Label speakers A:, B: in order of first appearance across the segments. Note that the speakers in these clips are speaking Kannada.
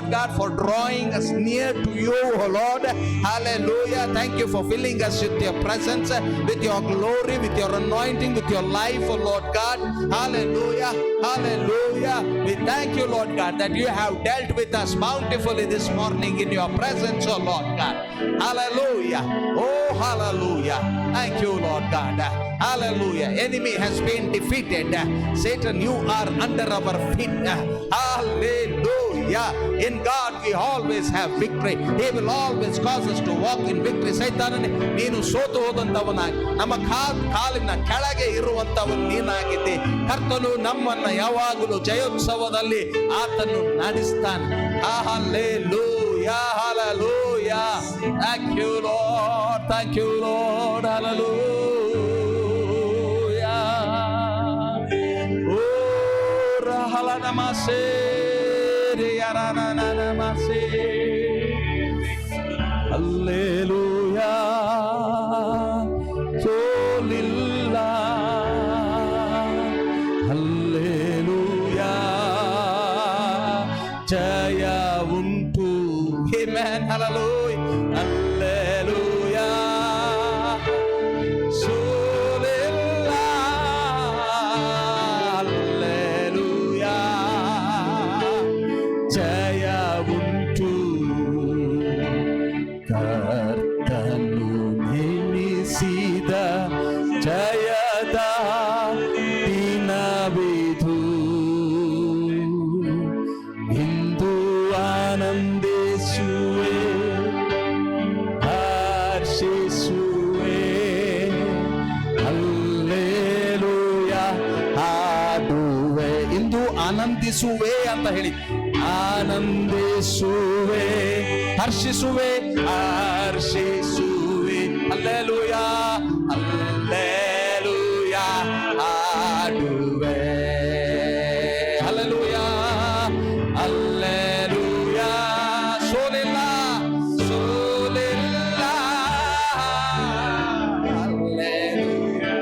A: Lord God, for drawing us near to you, oh Lord. Hallelujah. Thank you for filling us with your presence, with your glory, with your anointing, with your life, oh Lord God. Hallelujah. Hallelujah. We thank you, Lord God, that you have dealt with us bountifully this morning in your presence, oh Lord God. Hallelujah. Oh, hallelujah. Thank you, Lord God. Hallelujah. Enemy has been defeated. Satan, you are under our feet. Hallelujah. In God we always have victory. He will always cause us to walk in victory. ಸೈತಾನನೇ, ನೀನು ಸೋತು ಹೋದಂತವನಾಗಿ ನಮ್ಮ ಕಾಲಿನ ಕೆಳಗೆ ಇರುವಂತವನು ನೀನಾಗಿದ್ದೆ. ಕರ್ತನು ನಮ್ಮನ್ನ ಯಾವಾಗಲೂ ಜಯೋತ್ಸವದಲ್ಲಿ ಆತನು ನಡೆಸ್ತಾನೆ. Hallelujah. Hallelujah. Thank you, Lord. Thank you, Lord. Hallelujah. Oh, rahalanamase, yarananamase. Hallelujah. Solilla. Hallelujah. Jaya untu. Amen. Hallelujah. Hallelujah. Solilla. Hallelujah. Jaya untu. ಕರ್ತನು ನೇಮಿಸಿದ ಜಯದ ದಿನವಿದು. ಇಂದು ಆನಂದಿಸುವೆ, ಹರ್ಷಿಸುವೆ. ಹಲ್ಲೆಲೂಯಾ ಹಾಡುವೆ. ಇಂದು ಆನಂದಿಸುವೆ ಅಂತ ಹೇಳಿ, ಆನಂದಿಸುವೆ, ಹರ್ಷಿಸುವೆ, ಹರ್ಷಿಸುವೆ. ಹಲ್ಲೆಲೂಯಾ, ಹಲ್ಲೆಲೂಯಾ ಹಾಡುವೆ. Hallelujah, hallelujah. ಸೋಲಿಲ್ಲ, ಸೋಲಿಲ್ಲ. ಹಲ್ಲೆಲೂಯಾ.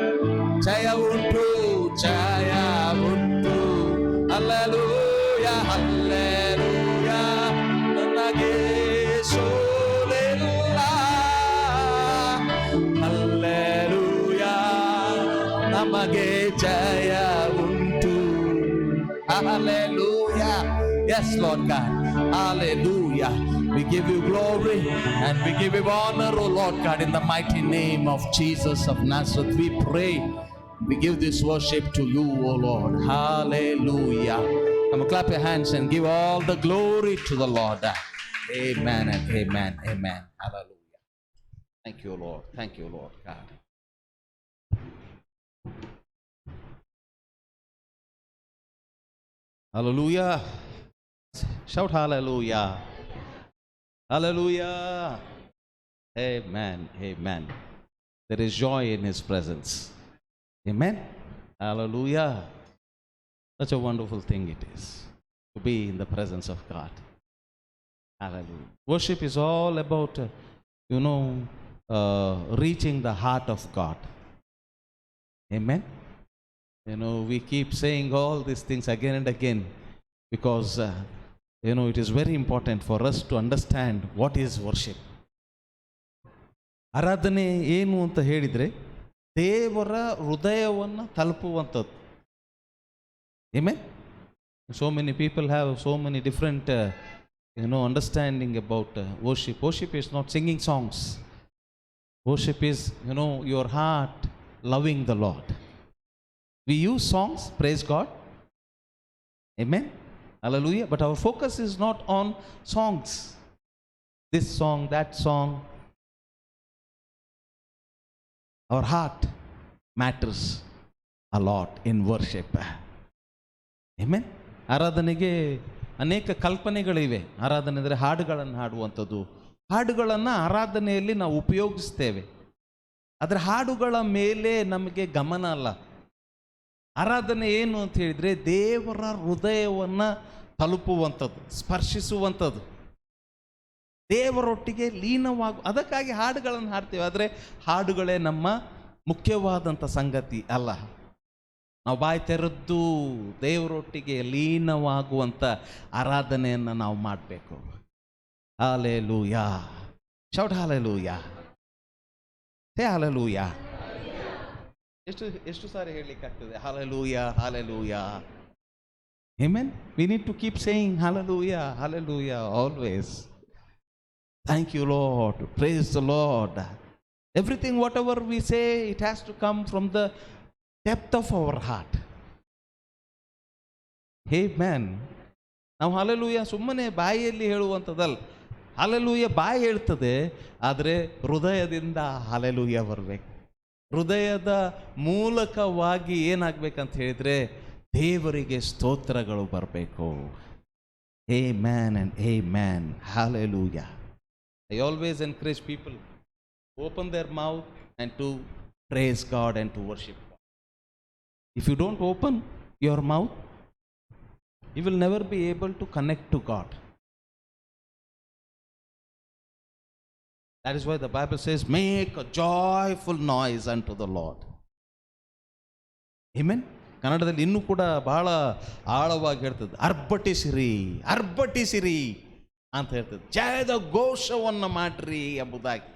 A: ಜಯ ಉಂಟು, ಜಯ ಉಂಟು. Hallelujah, hallelujah. ನನಗೆ ಸೋಲಿಲ್ಲ. ಹಲ್ಲೆಲೂಯಾ. ನಮಗೆ ಜಯ ಉಂಟು. Hallelujah. Yes, Lord God. Hallelujah. We give you glory and we give you honor, oh Lord God, in the mighty name of Jesus of Nazareth. We pray. We give this worship to you, oh Lord. Hallelujah. Come clap your hands and give all the glory to the Lord. Amen and amen. Amen. Hallelujah. Thank you, Lord. Thank you, Lord God. Hallelujah. Shout hallelujah. Hallelujah. Amen. Amen. There is joy in his presence. Amen. Hallelujah. Such a wonderful thing it is to be in the presence of God. Hallelujah. Worship is all about, reaching the heart of God. Amen. We keep saying all these things again and again because, it is very important for us to understand what is worship. ಆರಾಧನೆ ಏನು ಅಂತ ಹೇಳಿದರೆ ದೇವರ ಹೃದಯವನ್ನು ತಲುಪುವಂಥದ್ದು. Amen. So many people have so many different, understanding about worship. Worship is not singing songs. Worship is, your heart loving the Lord. We use songs, praise God. Amen. Hallelujah. But our focus is not on songs. This song, that song. Our heart matters a lot in worship. Amen. ಆರಾಧನೆಗೆ ಅನೇಕ ಕಲ್ಪನೆಗಳಿವೆ. ಆರಾಧನೆ ಅಂದರೆ ಹಾಡುಗಳನ್ನು ಹಾಡುವಂಥದ್ದು. ಹಾಡುಗಳನ್ನು ಆರಾಧನೆಯಲ್ಲಿ ನಾವು ಉಪಯೋಗಿಸ್ತೇವೆ. ಆದರೆ ಹಾಡುಗಳ ಮೇಲೆ ನಮಗೆ ಗಮನ ಅಲ್ಲ. ಆರಾಧನೆ ಏನು ಅಂತ ಹೇಳಿದರೆ ದೇವರ ಹೃದಯವನ್ನು ತಲುಪುವಂಥದ್ದು, ಸ್ಪರ್ಶಿಸುವಂಥದ್ದು, ದೇವರೊಟ್ಟಿಗೆ ಅದಕ್ಕಾಗಿ ಹಾಡುಗಳನ್ನು ಹಾಡ್ತೇವೆ. ಆದರೆ ಹಾಡುಗಳೇ ನಮ್ಮ ಮುಖ್ಯವಾದಂಥ ಸಂಗತಿ ಅಲ್ಲ. ನಾವು ಬಾಯಿ ತೆರೆದು ದೇವರೊಟ್ಟಿಗೆ ಲೀನವಾಗುವಂಥ ಆರಾಧನೆಯನ್ನು ನಾವು ಮಾಡಬೇಕು. Hallelujah. Shout hallelujah. Hey hallelujah. ಎಷ್ಟು ಸಾರಿ ಹೇಳಲಿಕ್ಕಾಗ್ತದೆ hallelujah, hallelujah. Amen. We need to keep saying hallelujah, hallelujah always. Thank you Lord, praise the Lord. Everything whatever we say, it has to come from the depth of our heart. Amen. ನಾವು hallelujah ಸುಮ್ಮನೆ ಬಾಯಿಯಲ್ಲಿ ಹೇಳುವಂಥದ್ದಲ್ಲ. hallelujah ಬಾಯಿ ಹೇಳ್ತದೆ, ಆದರೆ ಹೃದಯದಿಂದ hallelujah ಬರಬೇಕು. ಹೃದಯದ ಮೂಲಕವಾಗಿ ಏನಾಗಬೇಕಂತ ಹೇಳಿದರೆ ದೇವರಿಗೆ ಸ್ತೋತ್ರಗಳು ಬರಬೇಕು. Amen and amen. Hallelujah. I always encourage people to open their mouth and to praise God and to worship God. If you don't open your mouth, you will never be able to connect to God. That is why the Bible says, make a joyful noise unto the Lord. Amen. ಕನ್ನಡದಲ್ಲಿ ಇನ್ನೂ ಕೂಡ ಬಹಳ ಆಳವಾಗಿ ಹೇಳ್ತದೆ, ಅರ್ಭಟಿಸಿರಿ, ಅರ್ಭಟಿಸಿರಿ ಅಂತ ಹೇಳ್ತದೆ. ಜಯದ ಘೋಷವನ್ನು ಮಾಡ್ರಿ ಎಂಬುದಾಗಿ.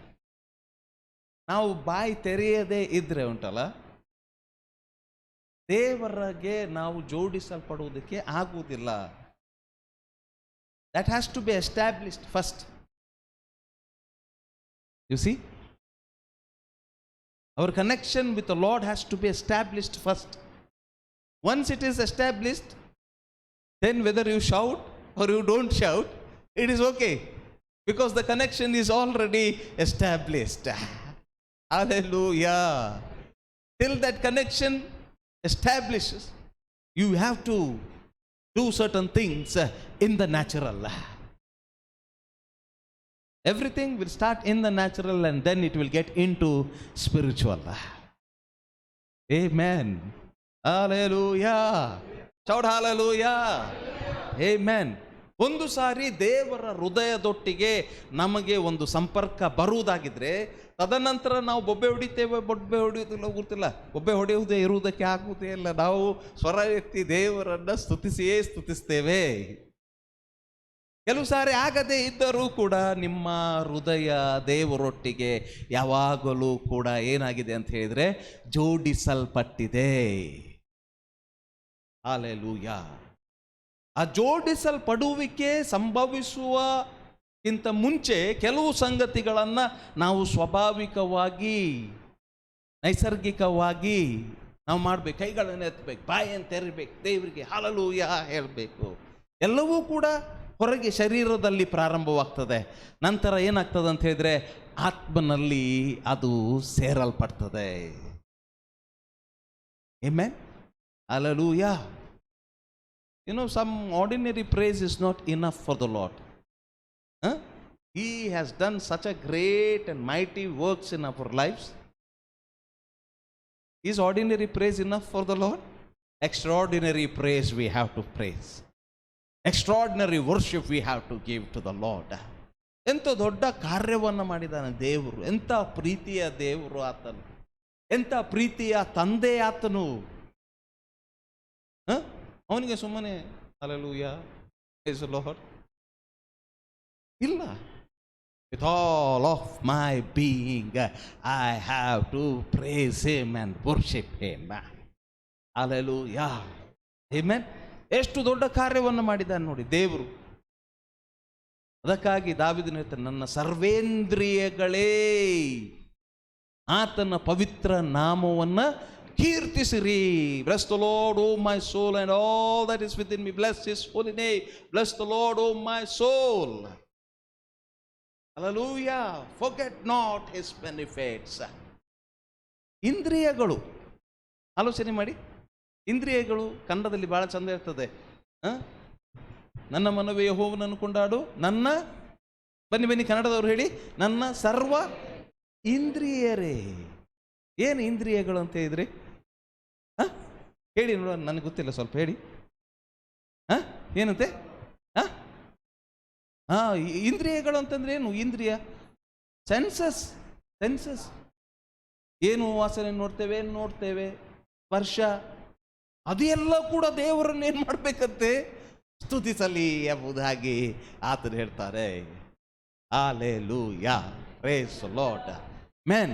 A: ನಾವು ಬಾಯಿ ತೆರೆಯದೇ ಇದ್ರೆ ಉಂಟಲ್ಲ, ದೇವರಿಗೆ ನಾವು ಜೋಡಿಸಲ್ಪಡುವುದಕ್ಕೆ ಆಗುವುದಿಲ್ಲ. That has to be established first. You see, our connection with the Lord has to be established first. Once it is established, then whether you shout or you don't shout, it is okay, because the connection is already established. Hallelujah. Till that connection establishes, you have to do certain things in the natural. Everything will start in the natural and then it will get into spiritual. Amen. Hallelujah. Shout hallelujah. Amen. ಒಂದು ಸಾರಿ ದೇವರ ಹೃದಯದೊಟ್ಟಿಗೆ ನಮಗೆ ಒಂದು ಸಂಪರ್ಕ ಬರುವುದಾಗಿದ್ರೆ, ತದನಂತರ ನಾವು ಬೊಬ್ಬೆ ಹೊಡೆಯುವುದಿಲ್ಲ ಗೊತ್ತಿಲ್ಲ. ಬೊಬ್ಬೆ ಹೊಡೆಯುವುದೇ ಇರುವುದಕ್ಕೆ ಆಗುವುದೇ ಇಲ್ಲ. ನಾವು ಸ್ವರ ಎತ್ತಿ ದೇವರನ್ನು ಸ್ತುತಿಸ್ತೇವೆ. ಕೆಲವು ಸಾರಿ ಆಗದೇ ಇದ್ದರೂ ಕೂಡ ನಿಮ್ಮ ಹೃದಯ ದೇವರೊಟ್ಟಿಗೆ ಯಾವಾಗಲೂ ಕೂಡ ಏನಾಗಿದೆ ಅಂತ ಹೇಳಿದರೆ ಜೋಡಿಸಲ್ಪಟ್ಟಿದೆ. ಹಾಲೆಲೂಯಾ. ಆ ಜೋಡಿಸಲ್ಪಡುವಿಕೆ ಸಂಭವಿಸುವಕ್ಕಿಂತ ಮುಂಚೆ ಕೆಲವು ಸಂಗತಿಗಳನ್ನು ನಾವು ಸ್ವಾಭಾವಿಕವಾಗಿ ನೈಸರ್ಗಿಕವಾಗಿ ನಾವು ಮಾಡಬೇಕು. ಕೈಗಳನ್ನು ಎತ್ತಬೇಕು, ಬಾಯನ್ನು ತೆರಿಬೇಕು, ದೇವರಿಗೆ ಹಾಲೆಲೂಯಾ ಹೇಳಬೇಕು. ಎಲ್ಲವೂ ಕೂಡ ಹೊರಗೆ ಶರೀರದಲ್ಲಿ ಪ್ರಾರಂಭವಾಗ್ತದೆ. ನಂತರ ಏನಾಗ್ತದೆ ಅಂತ ಹೇಳಿದ್ರೆ ಆತ್ಮನಲ್ಲಿ ಅದು ಸೇರಲ್ಪಡ್ತದೆ. Amen. Hallelujah. You know, some ordinary praise is not enough for the Lord. He has done such a great and mighty works in our lives. Is ordinary praise enough for the Lord? Extraordinary praise we have to praise. Extraordinary worship we have to give to the Lord. ಎಂಥ ದೊಡ್ಡ ಕಾರ್ಯವನ್ನು ಮಾಡಿದ್ದಾನೆ ದೇವರು. ಎಂಥ ಪ್ರೀತಿಯ ದೇವರು ಆತನು, ಎಂಥ ಪ್ರೀತಿಯ ತಂದೆ ಆತನು. ಅವನಿಗೆ ಸುಮ್ಮನೆ ಹಲ್ಲೆಲೂಯಾ ಪ್ರೈಸ್ ದಿ ಲಾರ್ಡ್ ಇಲ್ಲ. With all of my being I have to praise him and worship him. Hallelujah. Amen. ಎಷ್ಟು ದೊಡ್ಡ ಕಾರ್ಯವನ್ನು ಮಾಡಿದ್ದಾನೆ ನೋಡಿ ದೇವರು. ಅದಕ್ಕಾಗಿ ದಾವೀದನು ಹೇಳ್ತಾನೆ, ನನ್ನ ಸರ್ವೇಂದ್ರಿಯಗಳೇ ಆತನ ಪವಿತ್ರ ನಾಮವನ್ನು ಕೀರ್ತಿಸಿರಿ. Bless the Lord, O my soul, and all that is within me. Bless his holy name. Bless the Lord, O my soul. Hallelujah. Forget not his benefits. ಇಂದ್ರಿಯಗಳು, ಆಲೋಚನೆ ಮಾಡಿ. ಇಂದ್ರಿಯಗಳು ಕನ್ನಡದಲ್ಲಿ ಬಹಳ ಚಂದ ಇರ್ತದೆ. ನನ್ನ ಮನವೇ ಯೆಹೋವನನ್ನು ಕೊಂಡಾಡು, ನನ್ನ ಬನ್ನಿ ಕನ್ನಡದವರು ಹೇಳಿ, ನನ್ನ ಸರ್ವ ಇಂದ್ರಿಯರೇ. ಏನು ಇಂದ್ರಿಯಗಳು ಅಂತ ಹೇಳಿದ್ರಿ? ಹೇಳಿ ನೋಡ, ನನಗೆ ಗೊತ್ತಿಲ್ಲ, ಸ್ವಲ್ಪ ಹೇಳಿ. ಏನಂತೆ? ಇಂದ್ರಿಯಗಳು ಅಂತಂದ್ರೆ ಏನು? ಇಂದ್ರಿಯ ಸೆನ್ಸಸ್. ಏನು ವಾಸನೆ ನೋಡ್ತೇವೆ, ಸ್ಪರ್ಶ, ಅದು ಎಲ್ಲ ಕೂಡ ದೇವರನ್ನು ಏನು ಮಾಡಬೇಕಂತೆ, ಸ್ತುತಿಸಲಿ ಎಂಬುದಾಗಿ ಆತನು ಹೇಳ್ತಾರೆ. Hallelujah, praise the Lord. Man,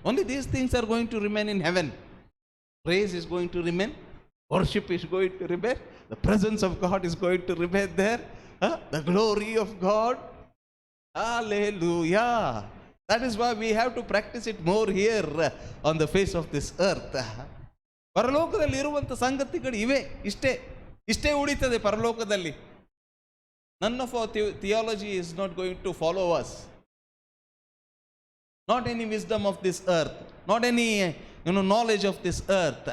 A: only these things are going to remain in heaven. Praise is going to remain, worship is going to remain, the presence of God is going to remain there, the glory of God. Hallelujah. That is why we have to practice it more here on the face of this earth. ಪರಲೋಕದಲ್ಲಿ ಇರುವಂಥ ಸಂಗತಿಗಳು ಇವೆ, ಇಷ್ಟೇ ಉಳಿತದೆ ಪರಲೋಕದಲ್ಲಿ. None of our theology is not going to follow us. Not any wisdom of this earth, not any knowledge of this earth.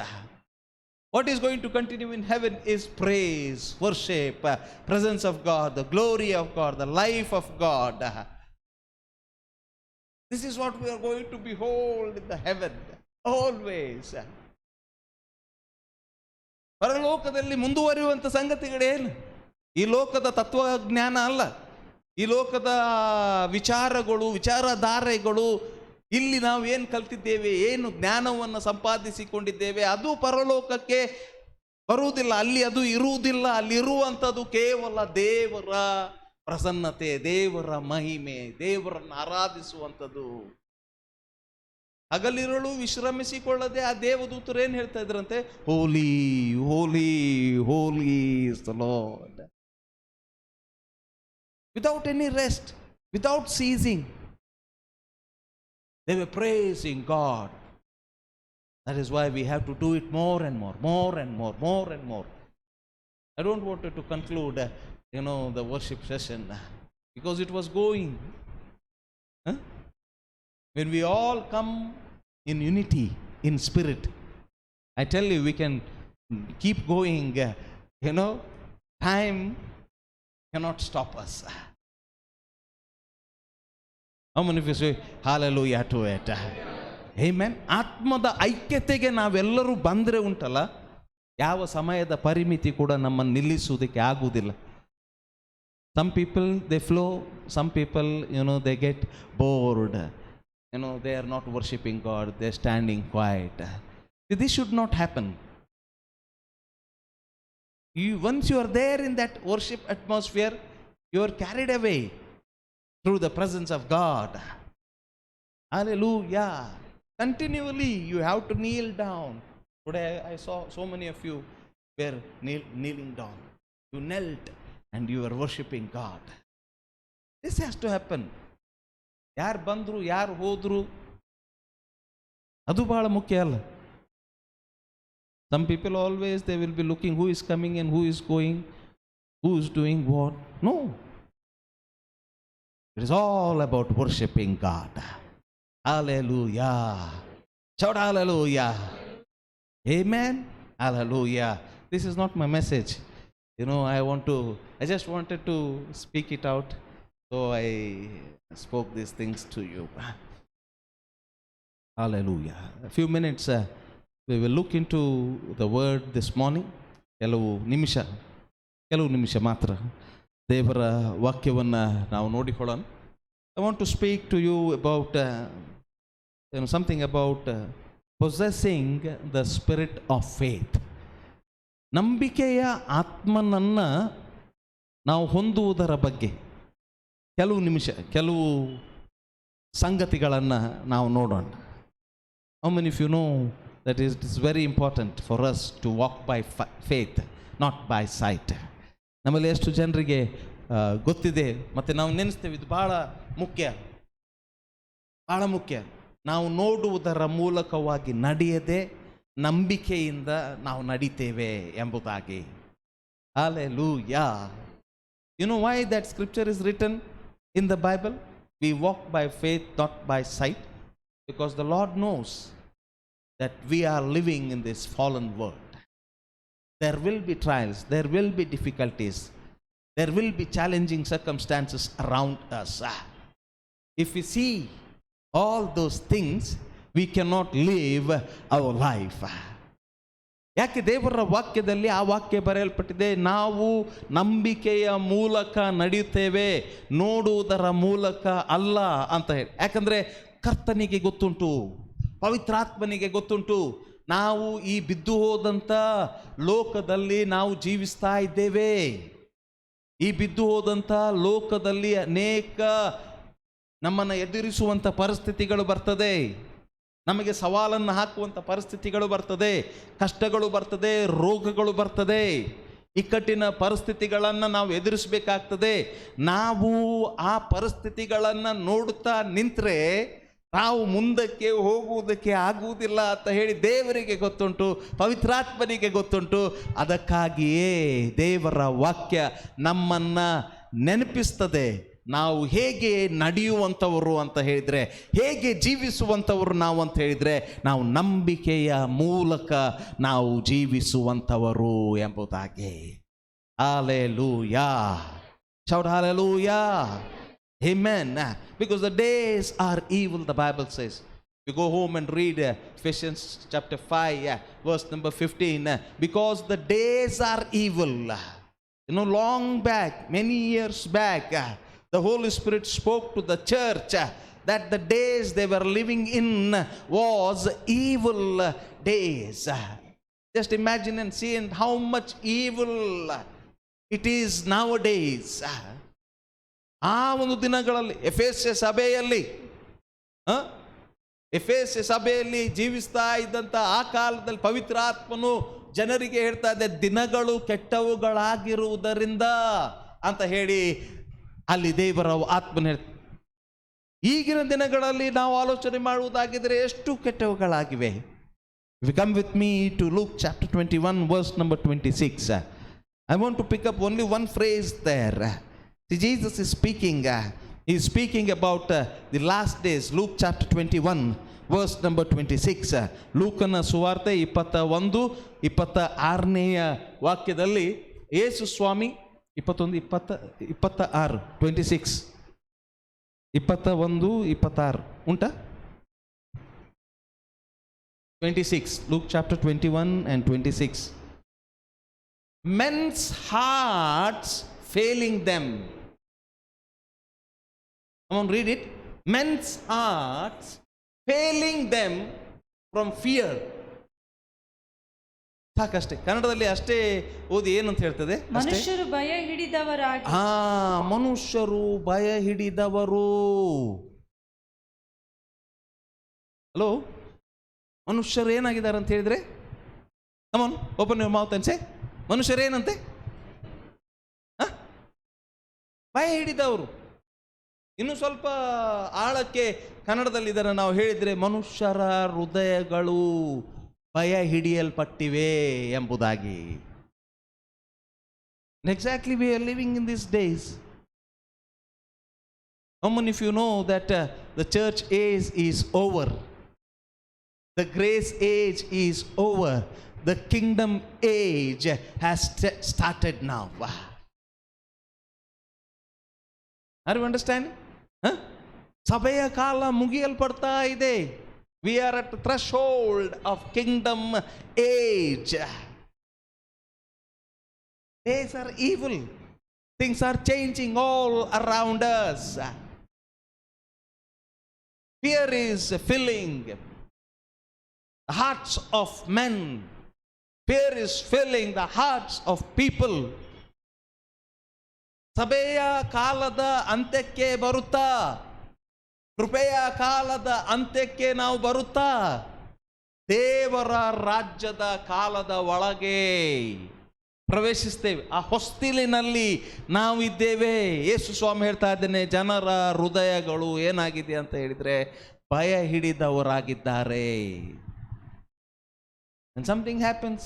A: What is going to continue in heaven is praise, worship, presence of God, the glory of God, the life of God. This is what we are going to behold in the heaven always. ಪರಲೋಕದಲ್ಲಿ ಮುಂದುವರಿಯುವಂಥ ಸಂಗತಿಗಳೇನು? ಈ ಲೋಕದ ತತ್ವಜ್ಞಾನ ಅಲ್ಲ, ಈ ಲೋಕದ ವಿಚಾರಗಳು, ವಿಚಾರಧಾರೆಗಳು, ಇಲ್ಲಿ ನಾವು ಏನು ಕಲ್ತಿದ್ದೇವೆ, ಏನು ಜ್ಞಾನವನ್ನು ಸಂಪಾದಿಸಿಕೊಂಡಿದ್ದೇವೆ, ಅದು ಪರಲೋಕಕ್ಕೆ ಬರುವುದಿಲ್ಲ. ಅಲ್ಲಿ ಅದು ಇರುವುದಿಲ್ಲ. ಅಲ್ಲಿರುವಂಥದ್ದು ಕೇವಲ ದೇವರ ಪ್ರಸನ್ನತೆ, ದೇವರ ಮಹಿಮೆ, ದೇವರನ್ನು ಆರಾಧಿಸುವಂಥದ್ದು. ಹಗಲಿರುಳು ವಿಶ್ರಮಿಸಿಕೊಳ್ಳದೆ ಆ ದೇವದೂತರು ಏನು ಹೇಳ್ತಾ ಇದ್ರಂತೆ? Holy holy holy is the lord. Without any rest, without ceasing, they were praising God. That is why we have to do it more and more, more and more, more and more. I don't want to conclude, the worship session because it was going. When we all come in unity, in spirit, I tell you, we can keep going. Time cannot stop us. How many of you say hallelujah to it? Amen. ಆತ್ಮದ ಐಕ್ಯತೆಗೆ ನಾವೆಲ್ಲರೂ ಬಂದರೆ ಉಂಟಲ್ಲ, ಯಾವ ಸಮಯದ ಪರಿಮಿತಿ ಕೂಡ ನಮ್ಮನ್ನು ನಿಲ್ಲಿಸುವುದಕ್ಕೆ ಆಗುವುದಿಲ್ಲ. Some people they flow, some people they get bored, they are not worshiping God, they are standing quiet. This should not happen. Once you are there in that worship atmosphere, you are carried away through the presence of God. Hallelujah. Continually you have to kneel down. Today I saw so many of you were kneeling down. You knelt and you are worshiping God. This has to happen. ಯಾರು ಬಂದರು, ಯಾರು ಹೋದರು, ಅದು ಬಹಳ ಮುಖ್ಯ ಅಲ್ಲ. Some people always they will be looking who is coming and who is going, who is doing what. No. It is all about worshiping God. Hallelujah. Shout hallelujah. Amen. Hallelujah. This is not my message. I just wanted to speak it out. So I spoke these things to you. Hallelujah. A few minutes we will look into the word this morning. ಕೆಲವು ನಿಮಿಷ ಮಾತ್ರ ದೇವರ ವಾಕ್ಯವನ್ನು ನಾವು ನೋಡಿಕೊಳ್ಳೋಣ. I want to speak to you about something about possessing the spirit of faith. ನಂಬಿಕೆಯ ಆತ್ಮನನ್ನು ನಾವು ಹೊಂದುವುದರ ಬಗ್ಗೆ ಕೆಲವು ಸಂಗತಿಗಳನ್ನು ನಾವು ನೋಡೋಣ. How many of you know that it is very important for us to walk by faith, not by sight? ನಮ್ಮಲ್ಲಿ ಎಷ್ಟು ಜನರಿಗೆ ಗೊತ್ತಿದೆ ಮತ್ತು ನಾವು ನೆನೆಸ್ತೇವೆ, ಇದು ಬಹಳ ಮುಖ್ಯ. ನಾವು ನೋಡುವುದರ ಮೂಲಕವಾಗಿ ನಡೆಯದೆ ನಂಬಿಕೆಯಿಂದ ನಾವು ನಡಿತೇವೆ ಎಂಬುದಾಗಿ. Hallelujah. You know why that scripture is written in the Bible? We walk by faith, not by sight, because the Lord knows that we are living in this fallen world. There will be trials, there will be difficulties, there will be challenging circumstances around us. If we see all those things, we cannot live our life. ಯಾಕೆ ದೇವರ ವಾಕ್ಯದಲ್ಲಿ ಆ ವಾಕ್ಯ ಬರೆಯಲ್ಪಟ್ಟಿದೆ, ನಾವು ನಂಬಿಕೆಯ ಮೂಲಕ ನಡೆಯುತ್ತೇವೆ, ನೋಡುವುದರ ಮೂಲಕ ಅಲ್ಲ ಅಂತ ಹೇಳಿ. ಯಾಕಂದರೆ ಕರ್ತನಿಗೆ ಗೊತ್ತುಂಟು, ಪವಿತ್ರಾತ್ಮನಿಗೆ ಗೊತ್ತುಂಟು, ನಾವು ಈ ಬಿದ್ದು ಹೋದಂಥ ಲೋಕದಲ್ಲಿ ನಾವು ಜೀವಿಸ್ತಾ ಇದ್ದೇವೆ. ಈ ಬಿದ್ದು ಹೋದಂಥ ಲೋಕದಲ್ಲಿ ಅನೇಕ ನಮ್ಮನ್ನು ಎದುರಿಸುವಂಥ ಪರಿಸ್ಥಿತಿಗಳು ಬರ್ತದೆ, ನಮಗೆ ಸವಾಲನ್ನು ಹಾಕುವಂಥ ಪರಿಸ್ಥಿತಿಗಳು ಬರ್ತದೆ, ಕಷ್ಟಗಳು ಬರ್ತದೆ, ರೋಗಗಳು ಬರ್ತದೆ, ಇಕ್ಕಟ್ಟಿನ ಪರಿಸ್ಥಿತಿಗಳನ್ನು ನಾವು ಎದುರಿಸಬೇಕಾಗ್ತದೆ. ನಾವು ಆ ಪರಿಸ್ಥಿತಿಗಳನ್ನು ನೋಡುತ್ತಾ ನಿಂತರೆ ನಾವು ಮುಂದಕ್ಕೆ ಹೋಗುವುದಕ್ಕೆ ಆಗುವುದಿಲ್ಲ ಅಂತ ಹೇಳಿ ದೇವರಿಗೆ ಗೊತ್ತುಂಟು, ಪವಿತ್ರಾತ್ಮನಿಗೆ ಗೊತ್ತುಂಟು. ಅದಕ್ಕಾಗಿಯೇ ದೇವರ ವಾಕ್ಯ ನಮ್ಮನ್ನು ನೆನಪಿಸ್ತದೆ. ನಾವು ಹೇಗೆ ನಡೆಯುವಂಥವರು ಅಂತ ಹೇಳಿದರೆ, ಹೇಗೆ ಜೀವಿಸುವಂಥವರು ನಾವು ಅಂತ ಹೇಳಿದರೆ, ನಾವು ನಂಬಿಕೆಯ ಮೂಲಕ ನಾವು ಜೀವಿಸುವಂಥವರು ಎಂಬುದಾಗಿ. Hallelujah, shout hallelujah, amen. Because the days are evil, the Bible says. You go home and read Ephesians chapter 5, verse number 15. Because the days are evil. You know, long back, many years back, the Holy Spirit spoke to the church that the days they were living in was evil days. Just imagine and see how much evil it is nowadays. ಆ ಒಂದು ದಿನಗಳಲ್ಲಿ ಎಫೆಸ ಸಭೆಯಲ್ಲಿ ಜೀವಿಸ್ತಾ ಇದ್ದಂಥ ಆ ಕಾಲದಲ್ಲಿ ಪವಿತ್ರಾತ್ಮನು ಜನರಿಗೆ ಹೇಳ್ತಾ ಇದ್ದ, ದಿನಗಳು ಕೆಟ್ಟವುಗಳಾಗಿರುವುದರಿಂದ ಅಂತ ಹೇಳಿ ಅಲ್ಲಿ ದೇವರ ಆತ್ಮನ ಹೇಳ್ತಾರೆ. ಈಗಿನ ದಿನಗಳಲ್ಲಿ ನಾವು ಆಲೋಚನೆ ಮಾಡುವುದಾಗಿದ್ದರೆ ಎಷ್ಟು ಕೆಟ್ಟವುಗಳಾಗಿವೆ. If you come with me to Luke chapter 21 verse number 26, I want to pick up only one phrase there. See, Jesus is speaking. He is speaking about the last days. Luke chapter 21 verse number 26. ಲೂಕನ ಸುವಾರ್ತೆ 21-26ನೇ ವಾಕ್ಯದಲ್ಲಿ ಯೇಸು ಸ್ವಾಮಿ 21-26 26 21-26 ಉಂಟಾ? 26, Luke chapter 21 and 26. Men's hearts failing them. Come on, read it. Men's hearts failing them from fear. ಸಾಕಷ್ಟೇ, ಕನ್ನಡದಲ್ಲಿ ಅಷ್ಟೇ ಓದಿ ಏನಂತ ಹೇಳ್ತದೆ?
B: ಮನುಷ್ಯರು ಭಯ ಹಿಡಿದವರಾಗಿ.
A: ಮನುಷ್ಯರು ಭಯ ಹಿಡಿದವರು. ಹಲೋ, ಮನುಷ್ಯರು ಏನಾಗಿದ್ದಾರೆ ಅಂತ ಹೇಳಿದ್ರೆ, come on, open your mouth and say, ಮನುಷ್ಯರು ಏನಂತೆ? ಭಯ ಹಿಡಿದವರು. ಇನ್ನು ಸ್ವಲ್ಪ ಆಳಕ್ಕೆ ಕನ್ನಡದಲ್ಲಿ ಇದನ್ನು ನಾವು ಹೇಳಿದರೆ, ಮನುಷ್ಯರ ಹೃದಯಗಳು ಭಯ ಹಿಡಿಯಲ್ಪಟ್ಟಿವೆ ಎಂಬುದಾಗಿ. Exactly, we are living in these days. How many of you know that the church age is over? The grace age is over. The kingdom age has started now. Are you understanding? ಸಭೆಯ ಕಾಲ ಮುಗಿಯಲ್ಪಡ್ತಾ ಇದೆ. We are at the threshold of kingdom age. Days are evil. Things are changing all around us. Fear is filling the hearts of men. Fear is filling the hearts of people. ಸಭೆಯ ಕಾಲದ ಅಂತ್ಯಕ್ಕೆ ಬರುತ್ತಾ, ಕೃಪೆಯ ಕಾಲದ ಅಂತ್ಯಕ್ಕೆ ನಾವು ಬರುತ್ತಾ, ದೇವರ ರಾಜ್ಯದ ಕಾಲದ ಒಳಗೆ ಪ್ರವೇಶಿಸ್ತೇವೆ. ಆ ಹೊಸ್ತಿಲಿನಲ್ಲಿ ನಾವು ಇದ್ದೇವೆ. ಯೇಸು ಸ್ವಾಮಿ ಹೇಳ್ತಾ ಇದ್ದೇನೆ, ಜನರ ಹೃದಯಗಳು ಏನಾಗಿದೆ ಅಂತ ಹೇಳಿದ್ರೆ ಭಯ ಹಿಡಿದವರಾಗಿದ್ದಾರೆ. And something happens,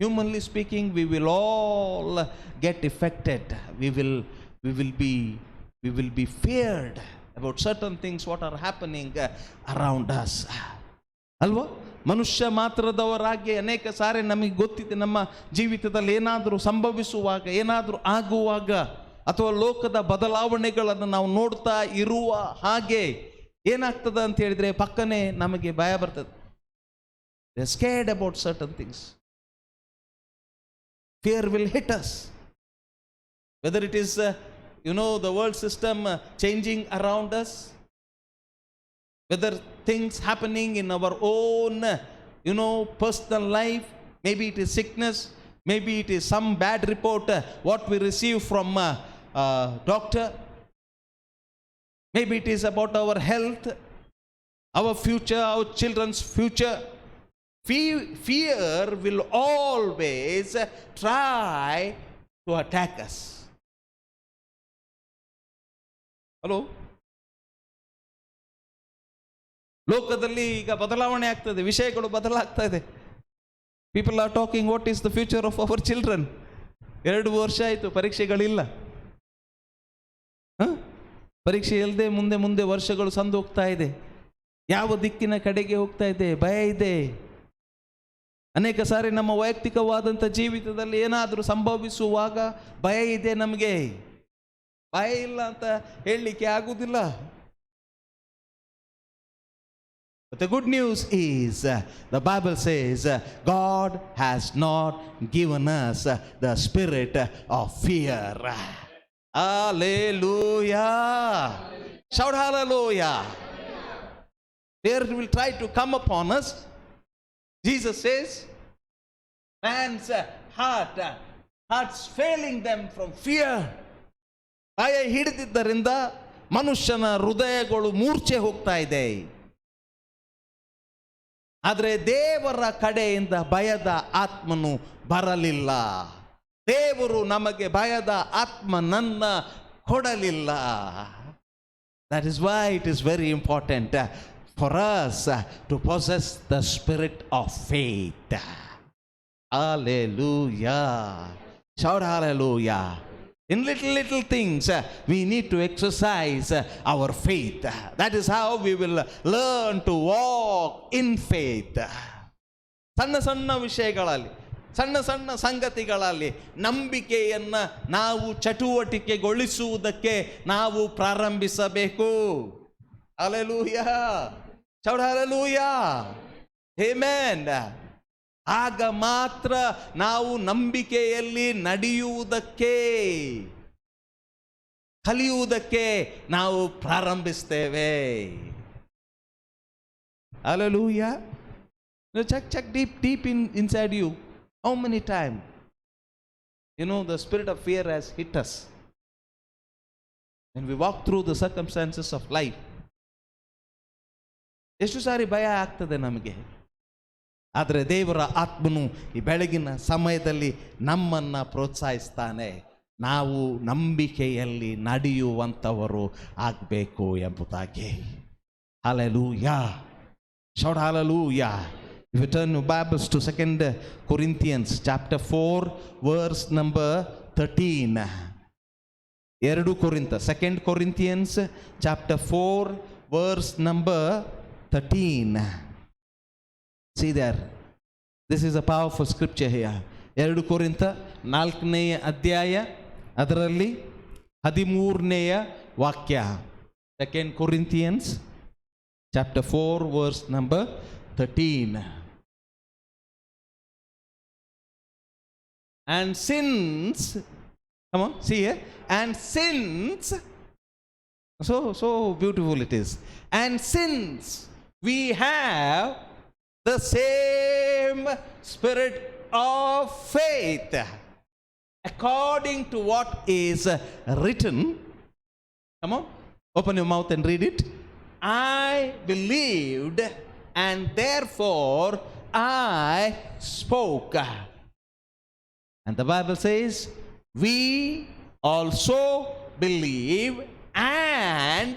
A: humanly speaking, we will all get affected. We will be feared about certain things what are happening around us. ಅಲ್ವಾ? ಮನುಷ್ಯ ಮಾತ್ರದವರಾಗಿ ಅನೇಕ ಸಾರಿ ನಮಗೆ ಗೊತ್ತಿದೆ, ನಮ್ಮ ಜೀವಿತದಲ್ಲಿ ಏನಾದರೂ ಸಂಭವಿಸುವಾಗ, ಏನಾದರೂ ಆಗುವಾಗ, ಅಥವಾ ಲೋಕದ ಬದಲಾವಣೆಗಳನ್ನು ನಾವು ನೋಡ್ತಾ ಇರುವ ಹಾಗೆ ಏನಾಗ್ತದೆ ಅಂತ ಹೇಳಿದ್ರೆ ಪಕ್ಕನೆ ನಮಗೆ ಭಯ ಬರ್ತದೆ. They are scared about certain things. Fear will hit us. Whether it is the world system changing around us, whether things happening in our own personal life, maybe it is sickness, maybe it is some bad report what we receive from doctor, maybe it is about our health, our future, our children's future. Fear will always try to attack us. Hello? ಲೋಕದಲ್ಲಿ ಈಗ ಬದಲಾವಣೆ ಆಗ್ತದೆ, ವಿಷಯಗಳು ಬದಲಾಗ್ತಾ ಇದೆ. People are talking what is the future of our children. 2 ವರ್ಷ ಆಯಿತು, ಪರೀಕ್ಷೆಗಳಿಲ್ಲ. ಪರೀಕ್ಷೆ ಇಲ್ಲದೆ ಮುಂದೆ ವರ್ಷಗಳು ಸಂದು ಹೋಗ್ತಾ ಇದೆ. ಯಾವ ದಿಕ್ಕಿನ ಕಡೆಗೆ ಹೋಗ್ತಾ ಇದೆ, ಭಯ ಇದೆ. ಅನೇಕ ಸಾರಿ ನಮ್ಮ ವೈಯಕ್ತಿಕವಾದಂಥ ಜೀವಿತದಲ್ಲಿ ಏನಾದರೂ ಸಂಭವಿಸುವಾಗ ಭಯ ಇದೆ ನಮಗೆ. ಭಯ ಇಲ್ಲ ಅಂತ ಹೇಳಲಿಕ್ಕೆ ಆಗುವುದಿಲ್ಲ. But the good news is, the Bible says, God has not given us the spirit of fear. Hallelujah. Shout hallelujah. Fear will try to come upon us. Jesus says, man's heart's failing them from fear. ಭಯ ಹಿಡಿದಿದ್ದರಿಂದ ಮನುಷ್ಯನ ಹೃದಯಗಳು ಮೂರ್ಛೆ ಹೋಗ್ತಾ ಇದೆ. ಆದರೆ ದೇವರ ಕಡೆಯಿಂದ ಭಯದ ಆತ್ಮನು ಬರಲಿಲ್ಲ. ದೇವರು ನಮಗೆ ಭಯದ ಆತ್ಮನನ್ನ ಕೊಡಲಿಲ್ಲ. That is why it is very important for us to possess the spirit of faith. Hallelujah. Shout hallelujah. In little things, we need to exercise our faith. That is how we will learn to walk in faith. ಸಣ್ಣ ವಿಷಯಗಳಲ್ಲಿ, ಸಣ್ಣ ಸಂಗತಿಗಳಲ್ಲಿ ನಂಬಿಕೆಯನ್ನು ನಾವು ಚಟುವಟಿಕೆಗೊಳಿಸುವುದಕ್ಕೆ ನಾವು ಪ್ರಾರಂಭಿಸಬೇಕು. Hallelujah. Shout hallelujah. Amen. ಆಗ ಮಾತ್ರ ನಾವು ನಂಬಿಕೆಯಲ್ಲಿ ನಡೆಯುವುದಕ್ಕೆ, ಕಲಿಯುವುದಕ್ಕೆ ನಾವು ಪ್ರಾರಂಭಿಸ್ತೇವೆ. Hallelujah. Check deep inside you. How many times the spirit of fear has hit us when we walk through the circumstances of life. ಎಷ್ಟು ಸಾರಿ ಭಯ ಆಗ್ತದೆ ನಮಗೆ. ಆದರೆ ದೇವರ ಆತ್ಮನು ಈ ಬೆಳಗಿನ ಸಮಯದಲ್ಲಿ ನಮ್ಮನ್ನು ಪ್ರೋತ್ಸಾಹಿಸ್ತಾನೆ. ನಾವು ನಂಬಿಕೆಯಲ್ಲಿ ನಡೆಯುವಂಥವರು ಆಗಬೇಕು ಎಂಬುದಾಗಿ. Hallelujah. Shout hallelujah. If you turn your Bibles to 2 Corinthians chapter 4 verse number 13. 2 Corinthians chapter 4 verse number 13. See there, this is a powerful scripture here. 2 ಕೊರಿಂಥ 4ನೇ ಅಧ್ಯಾಯ ಅದರಲ್ಲಿ 13ನೇ ವಾಕ್ಯ. 2 Corinthians chapter 4 verse number 13. And since, come on, see here, and since, so beautiful it is. And since we have the same spirit of faith, according to what is written. Come on, open your mouth and read it. I believed and therefore I spoke. And the Bible says, we also believe and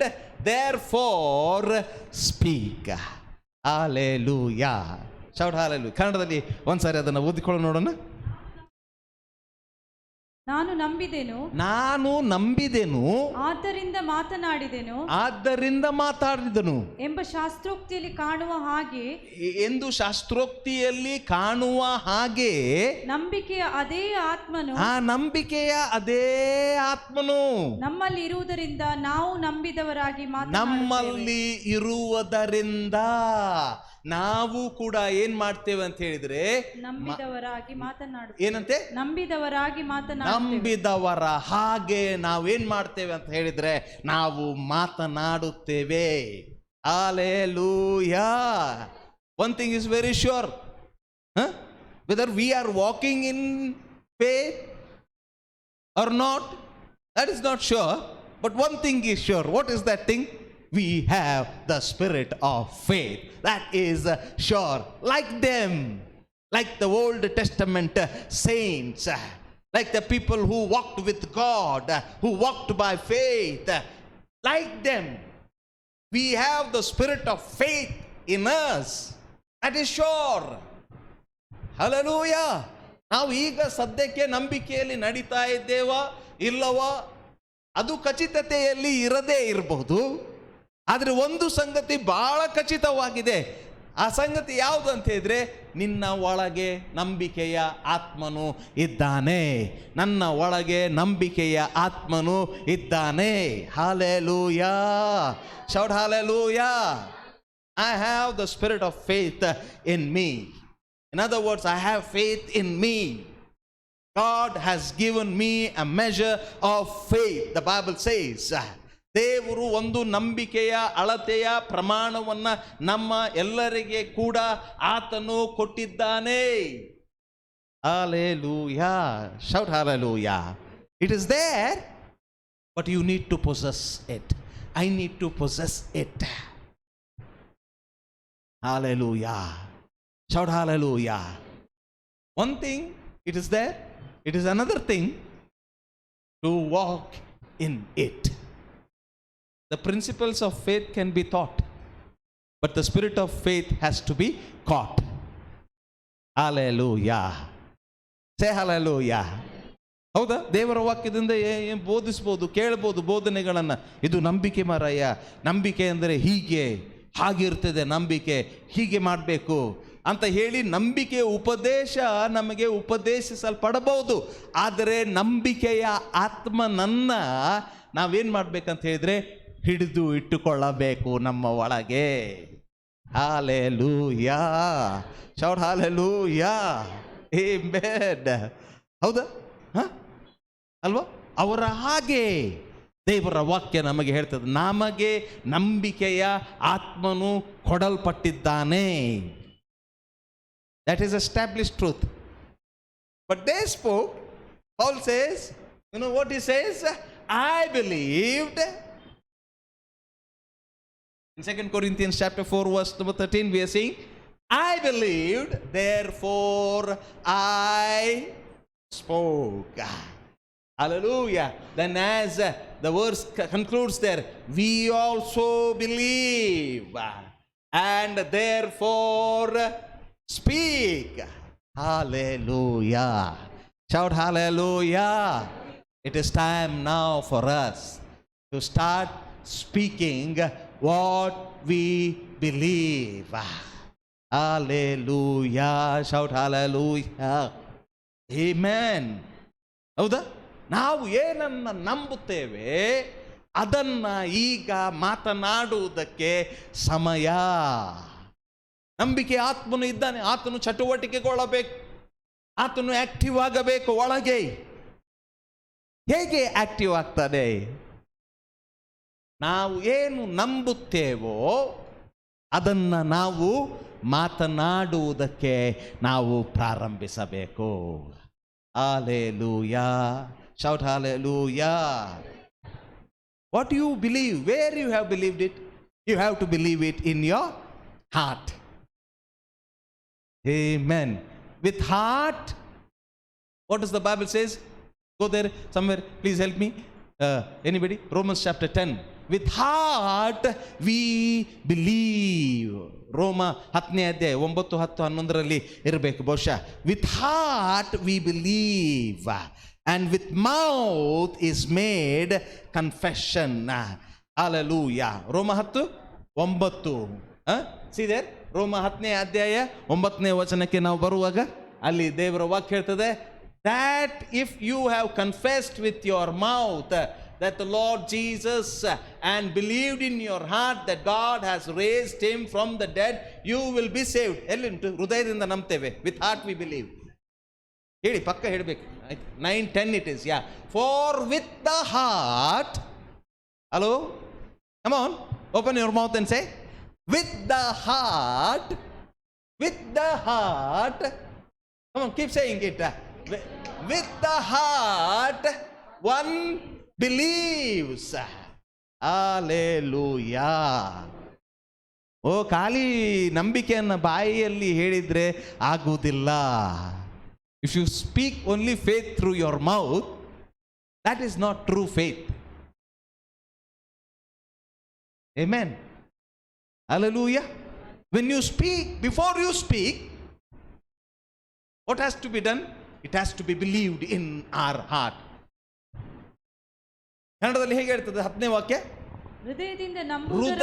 A: therefore speak. Hallelujah. Shout hallelujah. ಕನ್ನಡದಲ್ಲಿ ಒಂದ್ಸಾರಿ ಅದನ್ನು ಓದಿಕೊಳ್ಳೋಣ ನೋಡೋಣ.
B: ನಾನು ನಂಬಿದೆನು ಆದ್ದರಿಂದ ಮಾತನಾಡಿದೆನು ಎಂಬ ಶಾಸ್ತ್ರೋಕ್ತಿಯಲ್ಲಿ ಕಾಣುವ ಹಾಗೆ ನಂಬಿಕೆಯ ಅದೇ ಆತ್ಮನು ನಮ್ಮಲ್ಲಿ ಇರುವುದರಿಂದ ನಾವು ಕೂಡ ಏನ್ ಮಾಡ್ತೇವೆ ಅಂತ ಹೇಳಿದ್ರೆ ನಂಬಿದವರ ಹಾಗೆ ನಾವೇನ್ ಮಾಡ್ತೇವೆ ಅಂತ ಹೇಳಿದ್ರೆ ನಾವು ಮಾತನಾಡುತ್ತೇವೆ. Hallelujah.
A: One thing is very sure. Huh? Whether we are walking in faith or not, that is not sure. But one thing is sure. What is that thing? We have the spirit of faith. That is sure. Like them, like the Old Testament saints, like the people who walked with God, who walked by faith, like them, we have the spirit of faith in us. That is sure. Hallelujah. ನಾವು ಈಗ ಸದ್ಯಕ್ಕೆ ನಂಬಿಕೆಯಲ್ಲಿ ನಡೀತಾ ಇದ್ದೇವಾ ಇಲ್ಲವಾ ಅದು ಖಚಿತತೆಯಲ್ಲಿ ಇರದೇ ಇರಬಹುದು. ಆದರೆ ಒಂದು ಸಂಗತಿ ಬಹಳ ಖಚಿತವಾಗಿದೆ. ಆ ಸಂಗತಿ ಯಾವುದು ಅಂತ ಹೇಳಿದ್ರೆ, ನಿನ್ನ ಒಳಗೆ ನಂಬಿಕೆಯ ಆತ್ಮನು ಇದ್ದಾನೆ. ನನ್ನ ಒಳಗೆ ನಂಬಿಕೆಯ ಆತ್ಮನು ಇದ್ದಾನೆ. Hallelujah. Shout hallelujah. I have the spirit of faith in me. In other words, I have faith in me. God has given me a measure of faith. The Bible says, ದೇವರು ಒಂದು ನಂಬಿಕೆಯ ಅಳತೆಯ ಪ್ರಮಾಣವನ್ನ ನಮ್ಮ ಎಲ್ಲರಿಗೆ ಕೂಡ ಆತನು ಕೊಟ್ಟಿದ್ದಾನೆ. Hallelujah. Shout hallelujah. It is there, but you need to possess it. I need to possess it. Hallelujah. Shout hallelujah. One thing, it is there. It is another thing to walk in it. The principles of faith can be taught, but the spirit of faith has to be caught. Hallelujah. Say hallelujah. ಹೌದಾ? ದೇವರ ವಾಕ್ಯದಿಂದ ಬೋಧಿಸ್ಬೋದು, ಕೇಳ್ಬೋದು ಬೋಧನೆಗಳನ್ನು. ಇದು ನಂಬಿಕೆ ಮಾರಾಯ, ನಂಬಿಕೆ ಅಂದರೆ ಹೀಗೆ, ಹಾಗಿರ್ತದೆ ನಂಬಿಕೆ, ಹೀಗೆ ಮಾಡಬೇಕು ಅಂತ ಹೇಳಿ ನಂಬಿಕೆಯ ಉಪದೇಶ ನಮಗೆ ಉಪದೇಶಿಸಲ್ಪಡಬಹುದು. ಆದರೆ ನಂಬಿಕೆಯ ಆತ್ಮನನ್ನ ನಾವೇನು ಮಾಡ್ಬೇಕಂತ ಹೇಳಿದ್ರೆ ಹಿಡಿದು ಇಟ್ಟುಕೊಳ್ಳಬೇಕು ನಮ್ಮ ಒಳಗೆ. ಹಾಲೆಲೂಯಾ. Shout hallelujah. ಆಮೆನ್. ಹೌದಾ? ಅಲ್ವಾ? ಅವರ ಹಾಗೆ ದೇವರ ವಾಕ್ಯ ನಮಗೆ ಹೇಳ್ತದೆ, ನಮಗೆ ನಂಬಿಕೆಯ ಆತ್ಮನು ಕೊಡಲ್ಪಟ್ಟಿದ್ದಾನೆ. That is established truth. But they spoke. Paul says, you know what he says? I believed. In 2 Corinthians chapter 4 verse number 13 we are saying, I believed, therefore I spoke. Hallelujah. Then as the verse concludes there, we also believe and therefore speak. Hallelujah. Shout hallelujah. It is time now for us to start speaking what we believe. Hallelujah. Shout hallelujah. Amen. ಹೌದಾ? ನಾವು ಏನನ್ನ ನಂಬುತ್ತೇವೆ ಅದನ್ನ ಈಗ ಮಾತನಾಡುವುದಕ್ಕೆ ಸಮಯ. ನಂಬಿಕೆ ಆತ್ಮನು ಇದ್ದಾನೆ, ಆತನು ಚಟುವಟಿಕೆಗೊಳ್ಳಬೇಕು, ಆತನು ಆಕ್ಟಿವ್ ಆಗಬೇಕು ಒಳಗೆ. ಹೇಗೆ ಆಕ್ಟಿವ್ ಆಗ್ತಾನೆ? ನಾವು ಏನು ನಂಬುತ್ತೇವೋ ಅದನ್ನ ನಾವು ಮಾತನಾಡುವುದಕ್ಕೆ ನಾವು ಪ್ರಾರಂಭಿಸಬೇಕು. Hallelujah. Shout hallelujah. What you believe, where you have believed it, you have to believe it in your heart. Amen. With heart, what does the Bible says? Go there somewhere, please help me. Anybody? Romans chapter 10. With heart we believe. ರೋಮ 10ನೇ ಅಧ್ಯಾಯ 9, 10, 11ರಲ್ಲಿ ಇರಬೇಕು ಬಹುಶಃ. With heart we believe and with mouth is made confession. Hallelujah. ರೋಮ 10, 9. See there? ರೋಮ 10ನೇ ಅಧ್ಯಾಯ 9ನೇ ವಚನಕ್ಕೆ ನಾವು ಬರುವಾಗ ಅಲ್ಲಿ ದೇವರ ವಾಕ್ಯ ಹೇಳ್ತದೆ, that if you have confessed with your mouth that the Lord Jesus and believed in your heart that God has raised him from the dead, you will be saved. ಎಲ್ಲಿಂಟು? ಹೃದಯದಿಂದ ನಂಬ್ತೇವೆ. With heart we believe. ಹೇಳಿ, ಪಕ್ಕ ಹೇಳಬೇಕು. 9, 10 it is. Yeah. For with the heart, hello, come on, open your mouth and say, with the heart
B: With the heart, come on, keep saying it. With the heart, one believes. Hallelujah. ಓ ಖಾಲಿ ನಂಬಿಕೆಯನ್ನು ಬಾಯಿಯಲ್ಲಿ ಹೇಳಿದ್ರೆ ಆಗುವುದಿಲ್ಲ. If you speak only faith through your mouth, that is not true faith. Amen. Hallelujah. When you speak, before you speak, what has to be done? It has to be believed in our heart. ಕನ್ನಡದಲ್ಲಿ ಹೇಗೆ ಹೇಳ್ತದೆ 10ನೇ ವಾಕ್ಯ? ಹೃದಯದಿಂದ ನಂಬುತ್ತೇವೆ.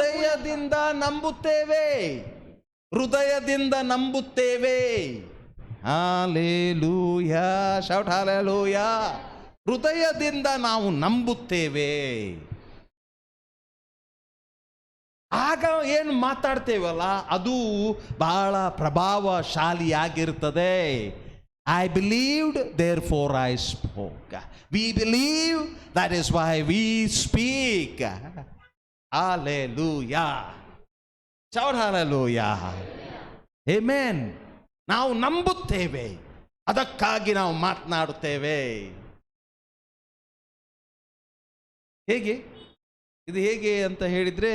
B: ಹೃದಯದಿಂದ ನಂಬುತ್ತೇವೆ. ಹಾಲೆಲೂಯಾ. Shout hallelujah. ಹೃದಯದಿಂದ ನಾವು ನಂಬುತ್ತೇವೆ. ಆಗ ಏನು ಮಾತಾಡ್ತೇವಲ್ಲ ಅದು ಬಹಳ ಪ್ರಭಾವಶಾಲಿಯಾಗಿರ್ತದೆ. I believed, therefore I spoke. We believe, that is why we speak. Hallelujah. Shout hallelujah. Amen. ನಾವು ನಂಬುತ್ತೇವೆ, ಅದಕ್ಕಾಗಿ ನಾವು ಮಾತನಾಡುತ್ತೇವೆ. ಹೇಗೆ ಇದು ಹೇಗೆ ಅಂತ ಹೇಳಿದರೆ,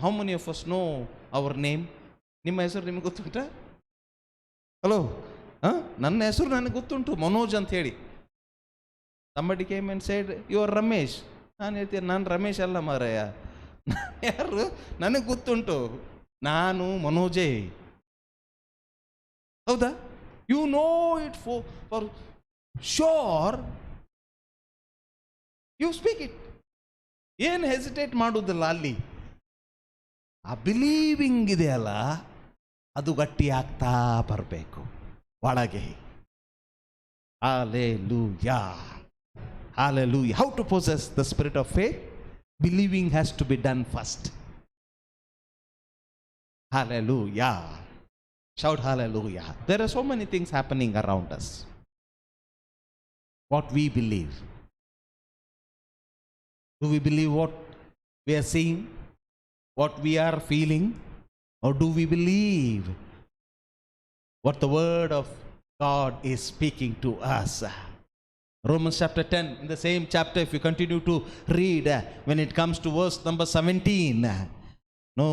B: how many of us know our name? ನಿಮ್ಮ ಹೆಸರು ನಿಮಗೆ ಗೊತ್ತುಂಟಾ? ಹಲೋ, ನನ್ನ ಹೆಸರು ನನಗೆ ಗೊತ್ತುಂಟು, ಮನೋಜ್ ಅಂತ ಹೇಳಿ. somebody came and said you are Ramesh. ನಾನು ಹೇಳ್ತೀನಿ, ನಾನು ರಮೇಶ್ ಅಲ್ಲ ಮಾರಾಯ, ಯಾರು ನನಗೆ ಗೊತ್ತುಂಟು, ನಾನು ಮನೋಜೇ. ಹೌದಾ? You know it for sure, you speak it. ಏನು ಹೆಸಿಟೇಟ್ ಮಾಡುವುದಿಲ್ಲ ಅಲ್ಲಿ. ಆ ಬಿಲೀವಿಂಗ್ ಇದೆಯಲ್ಲ, ಅದು ಗಟ್ಟಿ ಆಗ್ತಾ ಬರಬೇಕು ಒಳಗೆ. Hallelujah. Hallelujah. How to possess the spirit of faith? Believing has to be done first. Hallelujah. Shout hallelujah. There are so many things happening around us. What we believe. Do we believe what we are seeing? What we are feeling? Or do we believe what the word of God is speaking to us? Romans chapter 10, in the same chapter, if you continue to read, when it comes to verse number 17, no,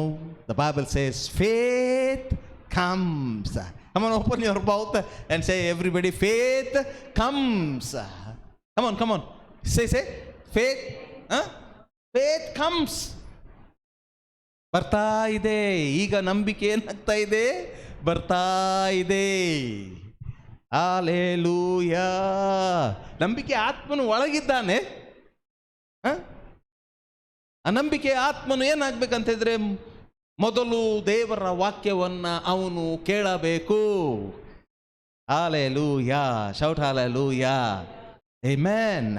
B: the Bible says, faith comes. Come on, open your mouth and say, everybody, faith comes. Come on. Say, faith, faith comes. ಬರ್ತಾ ಇದೆ. ಈಗ ನಂಬಿಕೆ ಏನಾಗ್ತಾ ಇದೆ? ಬರ್ತಾ ಇದೆ. ಹಲ್ಲೆಲೂಯಾ. ನಂಬಿಕೆ ಆತ್ಮನು ಒಳಗಿದ್ದಾನೆ. ಆ ನಂಬಿಕೆ ಆತ್ಮನು ಏನಾಗಬೇಕಂತಿದ್ರೆ, ಮೊದಲು ದೇವರ ವಾಕ್ಯವನ್ನ ಅವನು ಕೇಳಬೇಕು. ಹಲ್ಲೆಲೂಯಾ. Shout hallelujah. ಆಮೆನ್.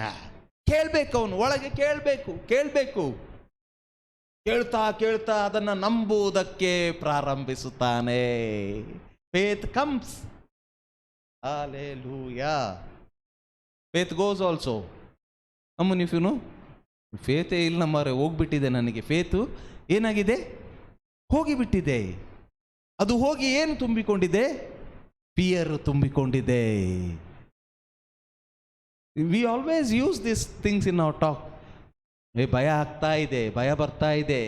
B: ಕೇಳಬೇಕು, ಅವನು ಒಳಗೆ ಕೇಳಬೇಕು. ಕೇಳ್ತಾ ಅದನ್ನು ನಂಬುವುದಕ್ಕೆ ಪ್ರಾರಂಭಿಸುತ್ತಾನೆ. Faith comes. Hallelujah. Faith goes also. Amen if you know, ಫೇತೇ ಇಲ್ಲ ಮಾರೆ, ಹೋಗ್ಬಿಟ್ಟಿದೆ ನನಗೆ. ಫೇತು ಏನಾಗಿದೆ? ಹೋಗಿಬಿಟ್ಟಿದೆ. ಅದು ಹೋಗಿ ಏನು ತುಂಬಿಕೊಂಡಿದೆ? ಫಿಯರ್ ತುಂಬಿಕೊಂಡಿದೆ. We always use this things in our talk. ಭಯ ಆಗ್ತಾ ಇದೆ, ಭಯ ಬರ್ತಾ ಇದೆ.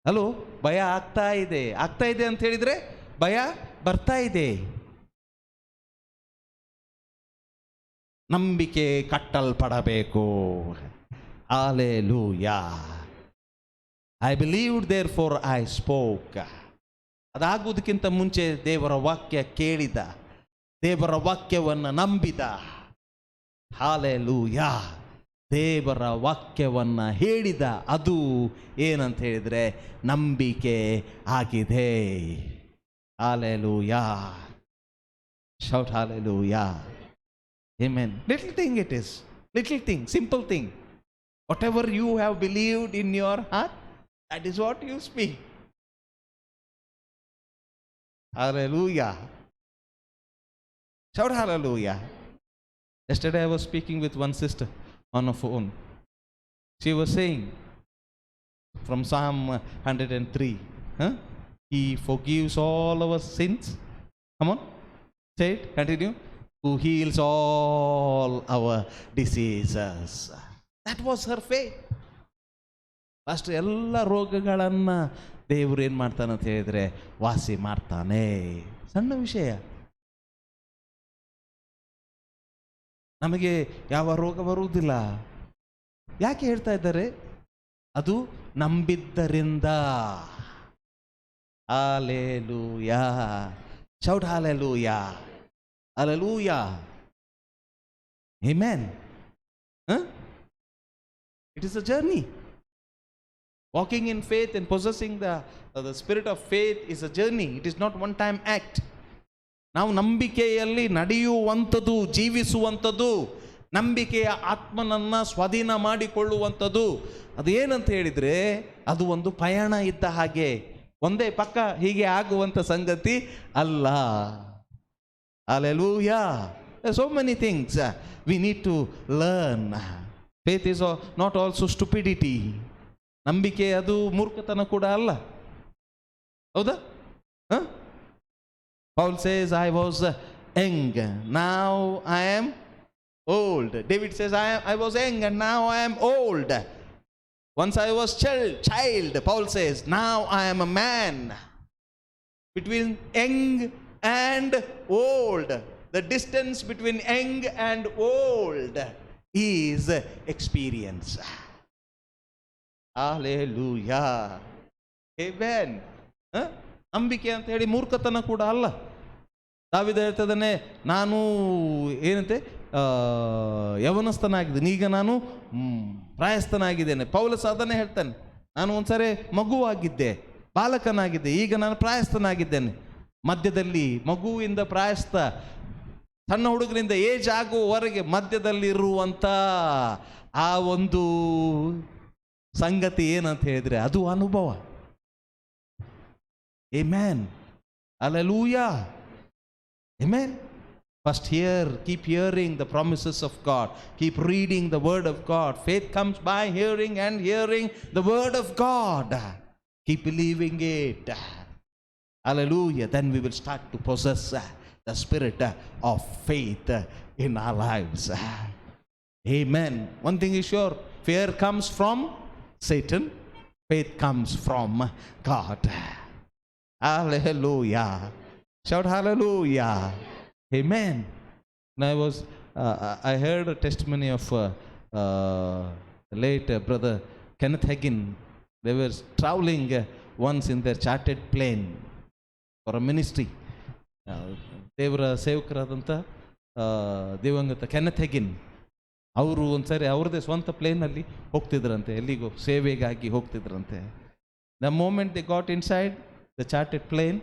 B: ಹಲೋ, ಭಯ ಆಗ್ತಾ ಇದೆ ಅಂತ ಹೇಳಿದ್ರೆ ಭಯ ಬರ್ತಾ ಇದೆ. ನಂಬಿಕೆ ಕಟ್ಟಲ್ಪಡಬೇಕು. Hallelujah. I believed, therefore I spoke. ಅದಾಗುವುದಕ್ಕಿಂತ ಮುಂಚೆ ದೇವರ ವಾಕ್ಯ ಕೇಳಿದ, ದೇವರ ವಾಕ್ಯವನ್ನು ನಂಬಿದ. Hallelujah. ದೇವರ ವಾಕ್ಯವನ್ನು ಹೇಳಿದ. ಅದು ಏನಂತ ಹೇಳಿದರೆ ನಂಬಿಕೆ ಆಗಿದೆ. Hallelujah. Shout hallelujah. Amen. Little thing it is. Little thing, simple thing. Whatever you have believed in your heart, that is what you speak. Hallelujah. Shout hallelujah. Yesterday I was speaking with one sister on a phone. She was saying from Psalm 103.
A: He forgives all our sins. Come on, say it, continue. Who heals all our diseases. That was her faith. First ಎಲ್ಲ ರೋಗಗಳನ್ನು ದೇವರು ಏನು ಮಾಡ್ತಾನೆ ಅಂತ ಹೇಳಿದರೆ ವಾಸಿ ಮಾಡ್ತಾನೆ. ಸಣ್ಣ ವಿಷಯ. ನಮಗೆ ಯಾವ ರೋಗ ಬರುವುದಿಲ್ಲ. ಯಾಕೆ ಹೇಳ್ತಾ ಇದ್ದಾರೆ? ಅದು ನಂಬಿದ್ದರಿಂದ. Hallelujah. Shout hallelujah. Hallelujah. Amen. It is a journey. Walking in faith and possessing the spirit of faith is a journey. It is not one time act. ನಾವು ನಂಬಿಕೆಯಲ್ಲಿ ನಡೆಯುವಂಥದ್ದು, ಜೀವಿಸುವಂಥದ್ದು, ನಂಬಿಕೆಯ ಆತ್ಮನನ್ನು ಸ್ವಾಧೀನ ಮಾಡಿಕೊಳ್ಳುವಂಥದ್ದು. ಅದು ಏನಂತ ಹೇಳಿದರೆ ಅದು ಒಂದು ಪಯಣ ಇದ್ದ ಹಾಗೆ, ಒಂದೇ ಪಕ್ಕ ಹೀಗೆ ಆಗುವಂಥ ಸಂಗತಿ ಅಲ್ಲ. Hallelujah. There are so many things we need to learn. Faith is not also stupidity. ನಂಬಿಕೆ ಅದು ಮೂರ್ಖತನ ಕೂಡ ಅಲ್ಲ. ಹೌದಾ? Paul says, I was young, now I am old. David says, I was young and now I am old. Once I was child, Paul says, now I am a man. Between young and old, the distance between young and old is experience. Hallelujah. Amen. ನಂಬಿಕೆ ಅಂತ ಹೇಳಿ ಮೂರ್ಖತನ ಕೂಡ ಅಲ್ಲ. ದಾವೀದ ಹೇಳ್ತದಾನೆ, ನಾನು ಏನಂತೆ ಯವನಸ್ಥನಾಗಿದ್ದೇನೆ, ಈಗ ನಾನು ಪ್ರಾಯಸ್ಥನಾಗಿದ್ದೇನೆ. ಪೌಲಸ ಅದನ್ನೇ ಹೇಳ್ತಾನೆ, ನಾನು ಒಂದ್ಸರಿ ಮಗುವಾಗಿದ್ದೆ, ಬಾಲಕನಾಗಿದ್ದೆ, ಈಗ ನಾನು ಪ್ರಾಯಸ್ಥನಾಗಿದ್ದೇನೆ. ಮಧ್ಯದಲ್ಲಿ ಮಗುವಿಂದ ಪ್ರಾಯಸ್ಥ, ಸಣ್ಣ ಹುಡುಗರಿಂದ ಏಜ್ ಆಗುವವರೆಗೆ ಮಧ್ಯದಲ್ಲಿರುವಂಥ ಆ ಒಂದು ಸಂಗತಿ ಏನಂತ ಹೇಳಿದ್ರೆ ಅದು ಅನುಭವ. Amen. Hallelujah. Amen. First keep hearing the promises of God. Keep reading the word of God. Faith comes by hearing and hearing the word of God. Keep believing it. Hallelujah. Then we will start to possess the spirit of faith in our lives. Amen. One thing is sure, fear comes from Satan. Faith comes from God. Hallelujah. Shout hallelujah. Amen. And I heard a testimony of late brother Kenneth Hagin. They were traveling once in their chartered plane for a ministry. ದೇವರ ಸೇವಕರಾದಂಥ ದಿವಂಗತ ಕೆನೆತ್ ಹೆಗಿನ್ ಅವರು ಒಂದ್ಸರಿ ಅವ್ರದ್ದೇ ಸ್ವಂತ ಪ್ಲೇನಲ್ಲಿ ಹೋಗ್ತಿದ್ರಂತೆ, ಎಲ್ಲಿಗೋ ಸೇವೆಗಾಗಿ ಹೋಗ್ತಿದ್ರಂತೆ. The moment they got inside the chartered plane,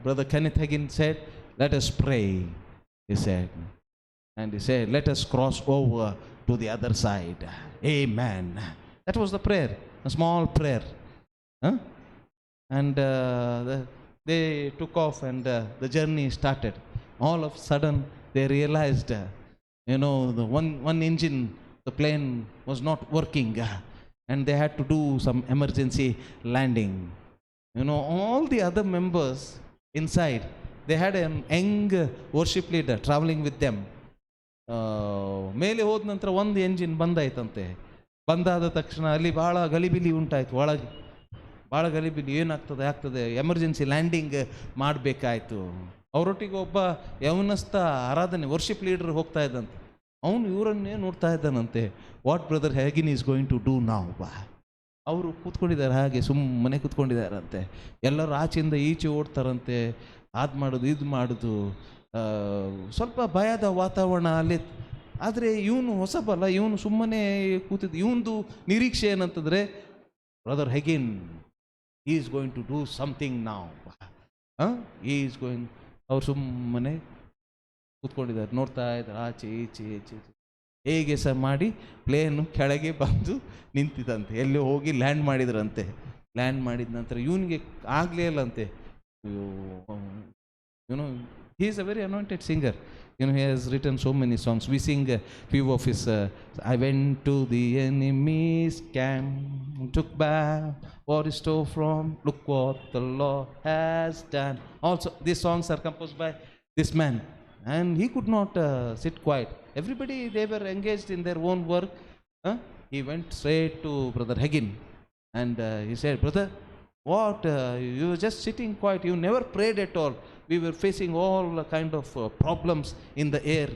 A: brother Kenneth Hagin said, let us pray, he said. And he said, let us cross over to the other side. Amen. That was the prayer, a small prayer. And they took off and the journey started. All of a sudden they realized, the one engine, the plane was not working, and they had to do some emergency landing. All the other members inside, they had an young worship leader traveling with them. ಮೇಲೆ ಹೋದ ನಂತರ ಒಂದು ಎಂಜಿನ್ ಬಂದಾಯ್ತಂತೆ. ಬಂದಾದ ತಕ್ಷಣ ಅಲ್ಲಿ ಭಾಳ ಗಲಿಬಿಲಿ ಉಂಟಾಯಿತು, ಒಳಗೆ ಭಾಳ ಗಲಿಬಿಲಿ, ಆಗ್ತದೆ ಎಮರ್ಜೆನ್ಸಿ ಲ್ಯಾಂಡಿಂಗ್ ಮಾಡಬೇಕಾಯ್ತು. ಅವರೊಟ್ಟಿಗೆ ಒಬ್ಬ ಯವನಸ್ಥ ಆರಾಧನೆ ವರ್ಷಿಪ್ ಲೀಡರ್ ಹೋಗ್ತಾ ಇದ್ದಂತೆ. ಅವನು ಇವರನ್ನೇ ನೋಡ್ತಾ ಇದ್ದಾನಂತೆ. What brother Hagin is going to do now. ಅವರು ಕೂತ್ಕೊಂಡಿದ್ದಾರೆ, ಹಾಗೆ ಸುಮ್ಮನೆ ಕೂತ್ಕೊಂಡಿದ್ದಾರಂತೆ. ಎಲ್ಲರೂ ಆಚೆಯಿಂದ ಈಚೆ ಓಡ್ತಾರಂತೆ, ಅದು ಮಾಡೋದು ಇದು ಮಾಡೋದು. ಸ್ವಲ್ಪ ಭಯದ ವಾತಾವರಣ ಅಲ್ಲಿ. ಆದರೆ ಇವನು ಹೊಸಬಲ್ಲ, ಇವನು ಸುಮ್ಮನೆ ಕೂತಿದ್ದು. ಇವನದು ನಿರೀಕ್ಷೆ ಏನಂತಂದರೆ, brother Hagin is going to do something now. Is going. ಅವ್ರು ಸುಮ್ಮನೆ ಕೂತ್ಕೊಂಡಿದ್ದಾರೆ, ನೋಡ್ತಾ ಇದ್ದಾರೆ ಆಚೆ ಈಚೆ ಈಚೆ. ಹೇಗೆ ಸಹ ಮಾಡಿ ಪ್ಲೇನು ಕೆಳಗೆ ಬಂದು ನಿಂತಿದಂತೆ. ಎಲ್ಲಿ ಹೋಗಿ ಲ್ಯಾಂಡ್ ಮಾಡಿದ್ರಂತೆ. ಲ್ಯಾಂಡ್ ಮಾಡಿದ ನಂತರ ಇವನಿಗೆ ಆಗಲೇ ಇಲ್ಲಂತೆ. he is a very anointed singer. He has written so many songs. We sing few of his I went to the enemy's camp. took back what he stole from. Look what the Lord has done. Also, these songs are composed by this man, and he could not sit quiet. Everybody, they were engaged in their own work. He went straight to Brother Hagin, and he said, "Brother, what? You were just sitting quiet. You never prayed at all. We were facing all kind of problems in the air.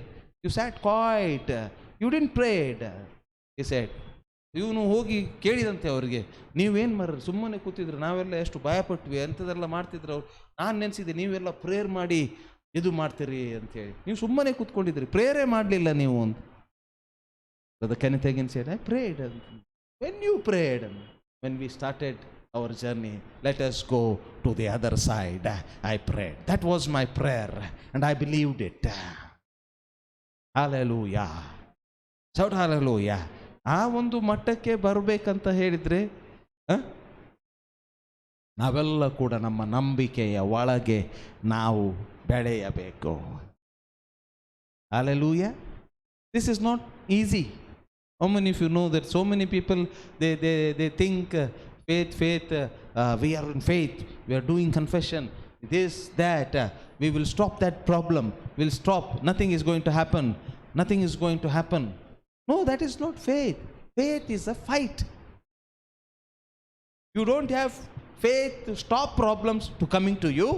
A: You sat quiet. You didn't pray." He said. ಇವನು ಹೋಗಿ ಕೇಳಿದಂತೆ ಅವ್ರಿಗೆ, ನೀವೇನು ಮರ ಸುಮ್ಮನೆ ಕೂತಿದ್ರು, ನಾವೆಲ್ಲ ಎಷ್ಟು ಭಯಪಟ್ವಿ, ಅಂಥದ್ದೆಲ್ಲ ಮಾಡ್ತಿದ್ರು ಅವ್ರು. ನಾನು ನೆನೆಸಿದೆ ನೀವೆಲ್ಲ ಪ್ರೇಯರ್ ಮಾಡಿ ಇದು ಮಾಡ್ತೀರಿ ಅಂತೇಳಿ, ನೀವು ಸುಮ್ಮನೆ ಕೂತ್ಕೊಂಡಿದ್ರಿ, ಪ್ರೇಯರೇ ಮಾಡಲಿಲ್ಲ ನೀವು ಅಂತ. Brother Kenneth Hagin said, I prayed. When you prayed, when we started our journey, let us go to the other side. I prayed. That was my prayer, and I believed it. Hallelujah. Shout hallelujah. ಆ ಒಂದು ಮಟ್ಟಕ್ಕೆ ಬರಬೇಕಂತ ಹೇಳಿದರೆ ನಾವೆಲ್ಲ ಕೂಡ ನಮ್ಮ ನಂಬಿಕೆಯ ಒಳಗೆ ನಾವು ಬೆಳೆಯಬೇಕು. Hallelujah. This is not easy. How many of you know that so many people, they think faith, we are in faith, we are doing confession, this, that, we will stop that problem, we'll stop, nothing is going to happen, nothing is going to happen. No, that is not faith. Faith is a fight. You don't have faith to stop problems to coming to you.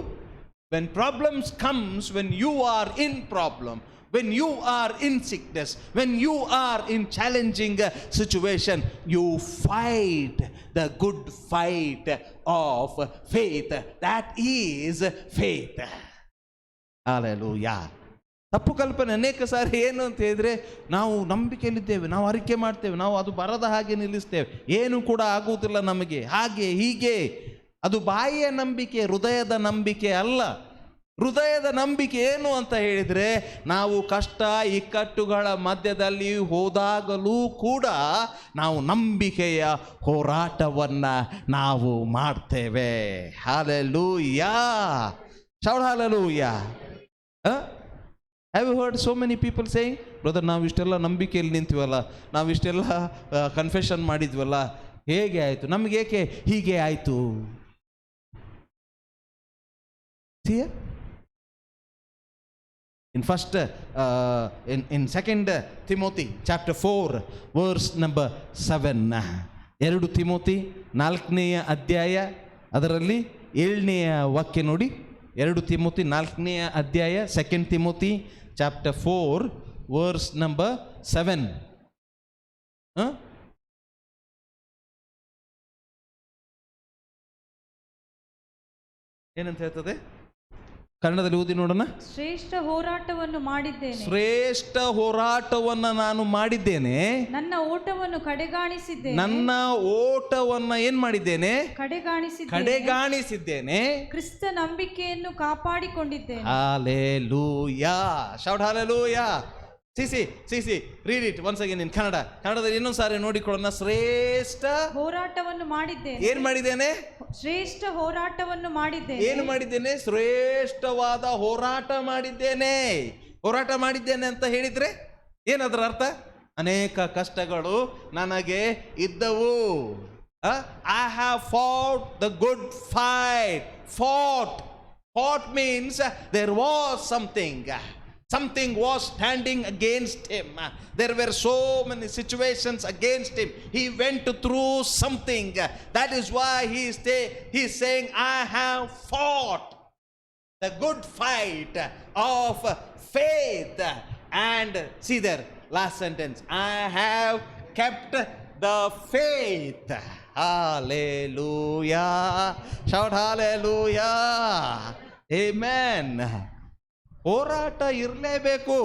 A: When problems comes, when you are in problem, when you are in sickness, when you are in challenging situation, you fight the good fight of faith. That is faith. Hallelujah. ತಪ್ಪು ಕಲ್ಪನೆ ಅನೇಕ ಸಾರಿ ಏನು ಅಂತ ಹೇಳಿದ್ರೆ, ನಾವು ನಂಬಿಕೆಯಲ್ಲಿದ್ದೇವೆ, ನಾವು ಅರಿಕೆ ಮಾಡ್ತೇವೆ, ನಾವು ಅದು ಬರದ ಹಾಗೆ ನಿಲ್ಲಿಸ್ತೇವೆ, ಏನು ಕೂಡ ಆಗುವುದಿಲ್ಲ ನಮಗೆ, ಹಾಗೆ ಹೀಗೆ. ಅದು ಬಾಯಿಯ ನಂಬಿಕೆ, ಹೃದಯದ ನಂಬಿಕೆ ಅಲ್ಲ. ಹೃದಯದ ನಂಬಿಕೆ ಏನು ಅಂತ ಹೇಳಿದರೆ, ನಾವು ಕಷ್ಟ ಇಕ್ಕಟ್ಟುಗಳ ಮಧ್ಯದಲ್ಲಿ ಹೋದಾಗಲೂ ಕೂಡ ನಾವು ನಂಬಿಕೆಯ ಹೋರಾಟವನ್ನು ನಾವು ಮಾಡ್ತೇವೆ. Hallelujah. Shout hallelujah. Have you heard so many people saying, brother, ನಾವು ಇಷ್ಟೆಲ್ಲ ನಂಬಿಕೆಯಲ್ಲಿ ನಿಂತೀವಲ್ಲ, ನಾವು ಇಷ್ಟೆಲ್ಲ ಕನ್ಫೆಷನ್ ಮಾಡಿದ್ವಲ್ಲ, ಹೇಗೆ ಆಯಿತು, ನಮಗೆ ಏಕೆ ಹೀಗೆ ಆಯಿತು? In first, in 2 Timothy chapter 4 verse number 7, 2 Timothy 4ನೇ ಅಧ್ಯಾಯ ಅದರಲ್ಲಿ 7ನೇ ವಾಕ್ಯ ನೋಡಿ. 2 ತಿಮೋತಿ 4ನೇ ಅಧ್ಯಾಯ, 2 Timothy chapter 4 verse number 7. ಏನಂತ ಹೇಳ್ತದೆ? ಕನ್ನಡದಲ್ಲಿ ಓದಿ ನೋಡೋಣ.
C: ಶ್ರೇಷ್ಠ ಹೋರಾಟವನ್ನು ಮಾಡಿದ್ದೇನೆ,
A: ಶ್ರೇಷ್ಠ ಹೋರಾಟವನ್ನು ನಾನು ಮಾಡಿದ್ದೇನೆ,
C: ನನ್ನ ಓಟವನ್ನು ಕಡೆಗಾಣಿಸಿದ್ದೇನೆ,
A: ನನ್ನ ಓಟವನ್ನು ಏನ್ ಮಾಡಿದ್ದೇನೆ?
C: ಕಡೆಗಾಣಿಸಿದ್ದೇನೆ, ಕ್ರಿಸ್ತ ನಂಬಿಕೆಯನ್ನು ಕಾಪಾಡಿಕೊಂಡಿದ್ದೇನೆ.
A: Hallelujah. Shout hallelujah. See read it once again in Kannada. ಕನ್ನಡದಲ್ಲಿ ಇನ್ನೊಂದು ಸಾರಿ ನೋಡಿಕೊಳ್ಳೋಣ. ಶ್ರೇಷ್ಠ
C: ಹೋರಾಟವನ್ನು ಮಾಡಿದ್ದೇನೆ.
A: ಏನು ಮಾಡಿದ್ದೇನೆ?
C: ಶ್ರೇಷ್ಠ ಹೋರಾಟವನ್ನು ಮಾಡಿದ್ದೇನೆ.
A: ಏನು ಮಾಡಿದ್ದೇನೆ? ಶ್ರೇಷ್ಠವಾದ ಹೋರಾಟ ಮಾಡಿದ್ದೇನೆ. ಹೋರಾಟ ಮಾಡಿದ್ದೇನೆ ಅಂತ ಹೇಳಿದ್ರೆ ಏನದರ ಅರ್ಥ? ಅನೇಕ ಕಷ್ಟಗಳು ನನಗೆ ಇದ್ದವು. I have fought the good fight. Fought means there was something. Something was standing against him. There were so many situations against him. He went through something. That is why he is saying, I have fought the good fight of faith. And see there, last sentence, I have kept the faith. Hallelujah. Shout hallelujah. Amen. ಹೋರಾಟ ಇರಲೇಬೇಕು.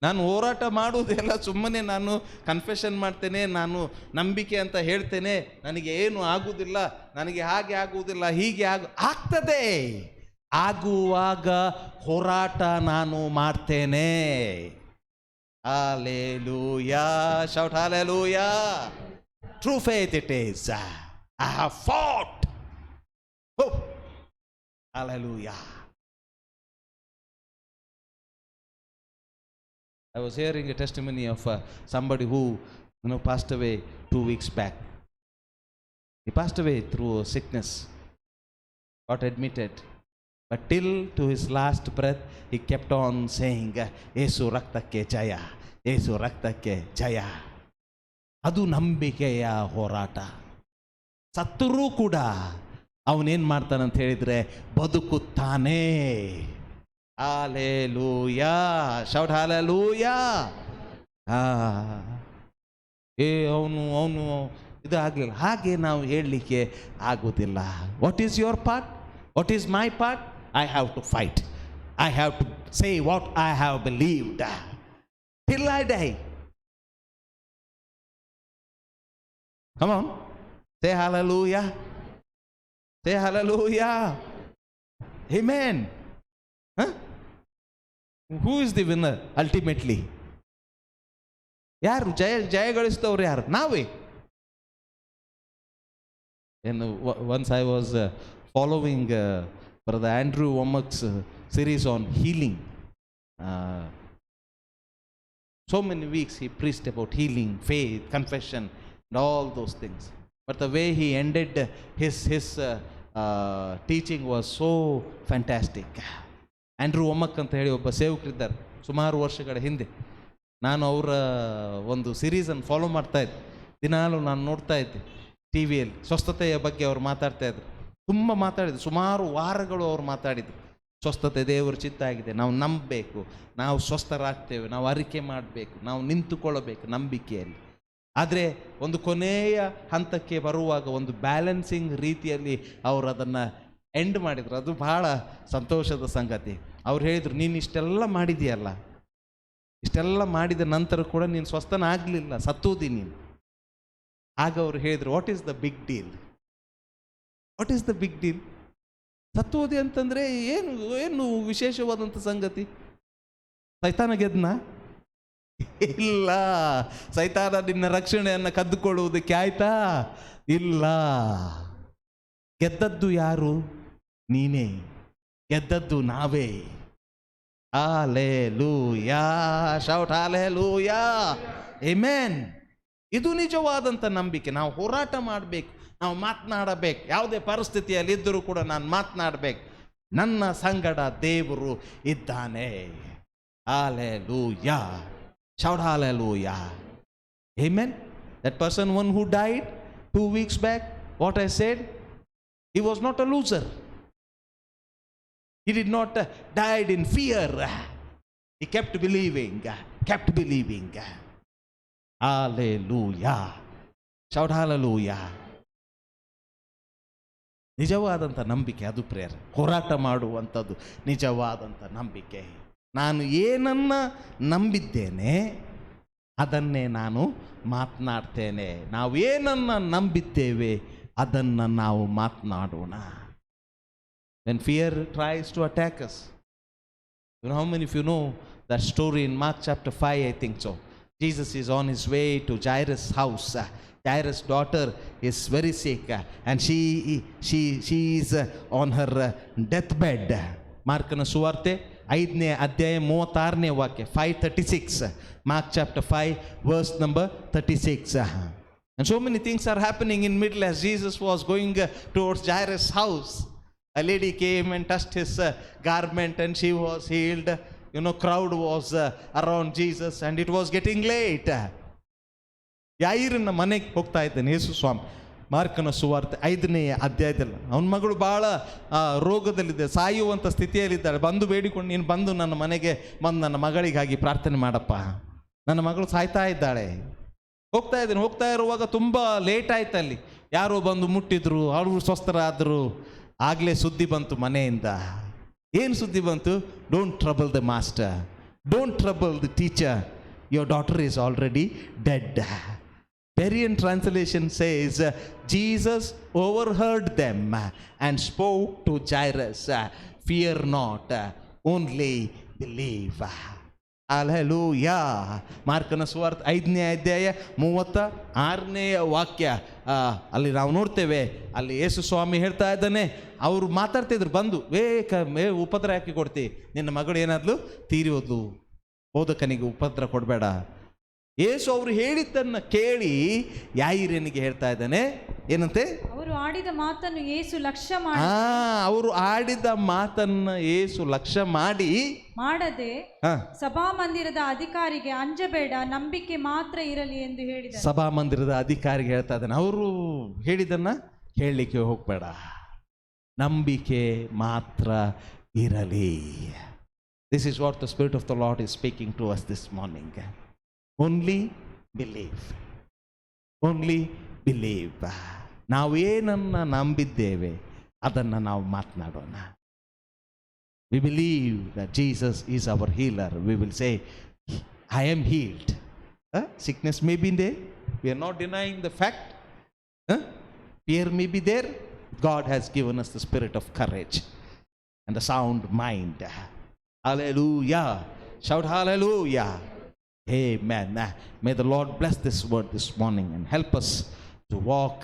A: ನಾನು ಹೋರಾಟ ಮಾಡುವುದೆಲ್ಲ ಸುಮ್ಮನೆ ನಾನು ಕನ್ಫೆಷನ್ ಮಾಡ್ತೇನೆ, ನಾನು ನಂಬಿಕೆ ಅಂತ ಹೇಳ್ತೇನೆ, ನನಗೆ ಏನು ಆಗುವುದಿಲ್ಲ, ನನಗೆ ಹಾಗೆ ಆಗುವುದಿಲ್ಲ, ಹೀಗೆ ಆಗ್ತದೆ. ಆಗುವಾಗ ಹೋರಾಟ ನಾನು ಮಾಡ್ತೇನೆ. Hallelujah. Shout hallelujah. True faith it is. I have fought. Hallelujah. I was hearing a testimony of somebody who passed away 2 weeks back. He passed away through sickness, got admitted. But till to his last breath, he kept on saying, Yesu raktakke jaya, Yesu raktakke jaya. ಅದು ನಂಬಿಕೆಯ ಹೋರಾಟ. ಸತ್ತರೂ ಕೂಡ ಅವನೇನು ಮಾಡ್ತಾನಂತ ಹೇಳಿದರೆ ಬದುಕುತ್ತಾನೆ. Hallelujah, shout hallelujah. ಅವನು ಇದು ಆಗಲಿಲ್ಲ, ಹಾಗೆ ನಾವು ಹೇಳಲಿಕ್ಕೆ ಆಗೋದಿಲ್ಲ. What is your part? What is my part? I have to fight. I have to say what I have believed till I die. Come on, say hallelujah. Say hallelujah. Amen. Huh? Who is the winner ultimately? ಯಾರು ಜಯ ಗಳಿಸಿದವ್ರು ಯಾರು? ನಾವೇ. Once I was following Brother Andrew Wommack's series on healing. So many weeks he preached about healing, faith, confession, and all those things. But the way he ended his teaching was so fantastic. Andrew Wommack ಅಂತ ಹೇಳಿ ಒಬ್ಬ ಸೇವಕರಿದ್ದಾರೆ, ಸುಮಾರು ವರ್ಷಗಳ ಹಿಂದೆ. ನಾನು ಅವರ ಒಂದು ಸಿರೀಸನ್ನು ಫಾಲೋ ಮಾಡ್ತಾಯಿದ್ದೆ. ದಿನಾಲು ನಾನು ನೋಡ್ತಾ ಇದ್ದೆ ಟಿ ವಿಯಲ್ಲಿ. ಸ್ವಸ್ಥತೆಯ ಬಗ್ಗೆ ಅವ್ರು ಮಾತಾಡ್ತಾಯಿದ್ರು, ತುಂಬ ಮಾತಾಡಿದ್ರು. ಸುಮಾರು ವಾರಗಳು ಅವ್ರು ಮಾತಾಡಿದರು. ಸ್ವಸ್ಥತೆ ದೇವರ ಚಿತ್ತ ಆಗಿದೆ, ನಾವು ನಂಬಬೇಕು, ನಾವು ಸ್ವಸ್ಥರಾಗ್ತೇವೆ, ನಾವು ಅರಿಕೆ ಮಾಡಬೇಕು, ನಾವು ನಿಂತುಕೊಳ್ಳಬೇಕು ನಂಬಿಕೆಯಲ್ಲಿ. ಆದರೆ ಒಂದು ಕೊನೆಯ ಹಂತಕ್ಕೆ ಬರುವಾಗ ಒಂದು ಬ್ಯಾಲೆನ್ಸಿಂಗ್ ರೀತಿಯಲ್ಲಿ ಅವರು ಅದನ್ನು ಎಂಡ್ ಮಾಡಿದರು. ಅದು ಬಹಳ ಸಂತೋಷದ ಸಂಗತಿ. ಅವ್ರು ಹೇಳಿದರು, ನೀನು ಇಷ್ಟೆಲ್ಲ ಮಾಡಿದೆಯಲ್ಲ, ಇಷ್ಟೆಲ್ಲ ಮಾಡಿದ ನಂತರ ಕೂಡ ನೀನು ಸ್ವಸ್ಥನಾಗಲಿಲ್ಲ, ಸತ್ತೋದಿ ನೀನು. ಆಗ ಅವರು ಹೇಳಿದರು, what is the big deal? What is the big deal? ಸತ್ತೋದಿ ಅಂತಂದರೆ ಏನು ವಿಶೇಷವಾದಂಥ ಸಂಗತಿ? ಸೈತಾನ ಗೆದ್ನ? ಇಲ್ಲ. ಸೈತಾನ ನಿನ್ನ ರಕ್ಷಣೆಯನ್ನು ಕದ್ದುಕೊಳ್ಳುವುದಕ್ಕೆ ಆಯ್ತಾ? ಇಲ್ಲ. ಗೆದ್ದದ್ದು ಯಾರು? ನೀನೇ. ಗೆದ್ದದ್ದು ನಾವೇ. Hallelujah, shout hallelujah, amen. ಇದು ನಿಜವಾದಂಥ ನಂಬಿಕೆ. ನಾವು ಹೋರಾಟ ಮಾಡಬೇಕು, ನಾವು ಮಾತನಾಡಬೇಕು. ಯಾವುದೇ ಪರಿಸ್ಥಿತಿಯಲ್ಲಿ ಇದ್ದರೂ ಕೂಡ ನಾನು ಮಾತನಾಡಬೇಕು. ನನ್ನ ಸಂಗಡ ದೇವರು ಇದ್ದಾನೆ. Hallelujah, shout hallelujah. Amen. That person, one who died 2 weeks back, what I said, he was not a loser. He did not died in fear. He kept believing, kept believing. Hallelujah. Shout hallelujah. ನಿಜವಾದಂಥ ನಂಬಿಕೆ ಅದು ಪ್ರೇಯರ್. ಹೋರಾಟ ಮಾಡುವಂಥದ್ದು ನಿಜವಾದಂಥ ನಂಬಿಕೆ. ನಾನು ಏನನ್ನು ನಂಬಿದ್ದೇನೆ ಅದನ್ನೇ ನಾನು ಮಾತನಾಡ್ತೇನೆ. ನಾವು ಏನನ್ನು ನಂಬಿದ್ದೇವೆ ಅದನ್ನು ನಾವು ಮಾತನಾಡೋಣ. When fear tries to attack us, you know how many of you know that story in Mark chapter 5, I think so. Jesus is on his way to Jairus' house. Jairus' daughter is very sick and she is on her deathbed. ಮಾರ್ಕನ ಸುವಾರ್ತೆ 5ನೇ ಅಧ್ಯಾಯ 36ನೇ ವಾಕ್ಯ, 5:36. Mark chapter 5 verse number 36. And so many things are happening in middle as Jesus was going towards Jairus' house. A lady came and touched his garment and she was healed. You know, crowd was around Jesus and it was getting late. ಯಾಯಿರನ್ನ ಮನೆಗೆ ಹೋಗ್ತಾ ಇದ್ದಾನೆ ಯೇಸು ಸ್ವಾಮಿ. ಮಾರ್ಕನ ಸುವಾರ್ತೆ 5ನೇ ಅಧ್ಯಾಯದಲ್ಲಿ ಅವನ ಮಗಳು ಭಾಳ ರೋಗದಲ್ಲಿದೆ, ಸಾಯುವಂಥ ಸ್ಥಿತಿಯಲ್ಲಿದ್ದಾಳೆ. ಬಂದು ಬೇಡಿಕೊಂಡು, ನೀನು ಬಂದು ನನ್ನ ಮನೆಗೆ ಬಂದು ನನ್ನ ಮಗಳಿಗಾಗಿ ಪ್ರಾರ್ಥನೆ ಮಾಡಪ್ಪ, ನನ್ನ ಮಗಳು ಸಾಯ್ತಾ ಇದ್ದಾಳೆ. ಹೋಗ್ತಾ ಇದ್ದೀನಿ. ಹೋಗ್ತಾ ಇರುವಾಗ ತುಂಬ ಲೇಟ್ ಆಯ್ತು. ಅಲ್ಲಿ ಯಾರೋ ಬಂದು ಮುಟ್ಟಿದ್ರು, ಅವರು ಸ್ವಸ್ಥರಾದರು. ಆಗಲೇ ಸುದ್ದಿ ಬಂತು ಮನೆಯಿಂದ. ಏನು ಸುದ್ದಿ ಬಂತು? Don't trouble the master, don't trouble the teacher, your daughter is already dead. Berean translation says, Jesus overheard them and spoke to Jairus, fear not, only believe. Hallelujah. ಮಾರ್ಕನ ಸುವಾರ್ತೆ 5ನೇ ಅಧ್ಯಾಯ 36ನೇ ವಾಕ್ಯ. ಅಲ್ಲಿ ನಾವು ನೋಡ್ತೇವೆ, ಅಲ್ಲಿ ಯೇಸು ಸ್ವಾಮಿ ಹೇಳ್ತಾ ಇದ್ದಾನೆ. ಅವರು ಮಾತಾಡ್ತಿದ್ರು, ಬಂದು ಉಪದ್ರ ಹಾಕಿ ಕೊಡ್ತಿ, ನಿನ್ನ ಮಗಳು ಏನಾದ್ಲು ತೀರಿ ಹೋದ್ಲು, ಬೋಧಕನಿಗೆ ಉಪದ್ರ ಕೊಡಬೇಡ. ಯೇಸು ಅವರು ಹೇಳಿದ್ದನ್ನು ಕೇಳಿ ಯಾಯಿರನಿಗೆ ಹೇಳ್ತಾ ಇದ್ದಾನೆ, ಏನಂತೆ?
C: ಆಡಿದ ಮಾತನ್ನು ಯೇಸು ಲಕ್ಷ್ಯ
A: ಅವರು ಆಡಿದ ಮಾತನ್ನ ಏಸು ಲಕ್ಷ್ಯ
C: ಮಾಡದೆ
A: ಹಾ,
C: ಸಭಾಮಂದಿರದ ಅಧಿಕಾರಿಗೆ ಅಂಜಬೇಡ, ನಂಬಿಕೆ ಮಾತ್ರ ಇರಲಿ ಎಂದು ಹೇಳಿದ.
A: ಸಭಾಮಂದಿರದ ಅಧಿಕಾರಿಗೆ ಹೇಳ್ತಾ ಇದ್ದಾನೆ, ಅವರು ಹೇಳಿದನ್ನ ಹೇಳಲಿಕ್ಕೆ ಹೋಗ್ಬೇಡ, ನಂಬಿಕೆ ಮಾತ್ರ ಇರಲಿ. This is what the spirit of the lord is speaking to us this morning. Only believe, only believe. ನಾವೇನನ್ನ ನಂಬಿದ್ದೇವೆ ಅದನ್ನು ನಾವು ಮಾತನಾಡೋಣ. We believe that Jesus is our healer. We will say, I am healed. Sickness may be there. We are not denying the fact. Fear may be there. God has given us the spirit of courage and a sound mind. Hallelujah. Shout hallelujah. Amen. May the Lord bless this word this morning and help us to walk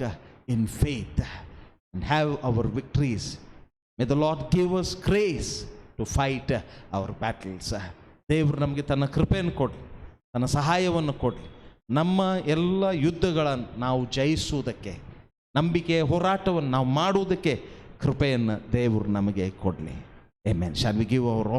A: in faith and have our victories. May the Lord give us grace to fight our battles. ದೇವರು ನಮಗೆ ತನ್ನ ಕೃಪೆಯನ್ನು ಕೊಡಲಿ, ತನ್ನ ಸಹಾಯವನ್ನು ಕೊಡಲಿ. ನಮ್ಮ ಎಲ್ಲ ಯುದ್ಧಗಳನ್ನು ನಾವು ಜಯಿಸುವುದಕ್ಕೆ, ನಂಬಿಕೆಯ ಹೋರಾಟವನ್ನು ನಾವು ಮಾಡುವುದಕ್ಕೆ ಕೃಪೆಯನ್ನು ದೇವರು ನಮಗೆ ಕೊಡಲಿ. Amen. Shall we give hour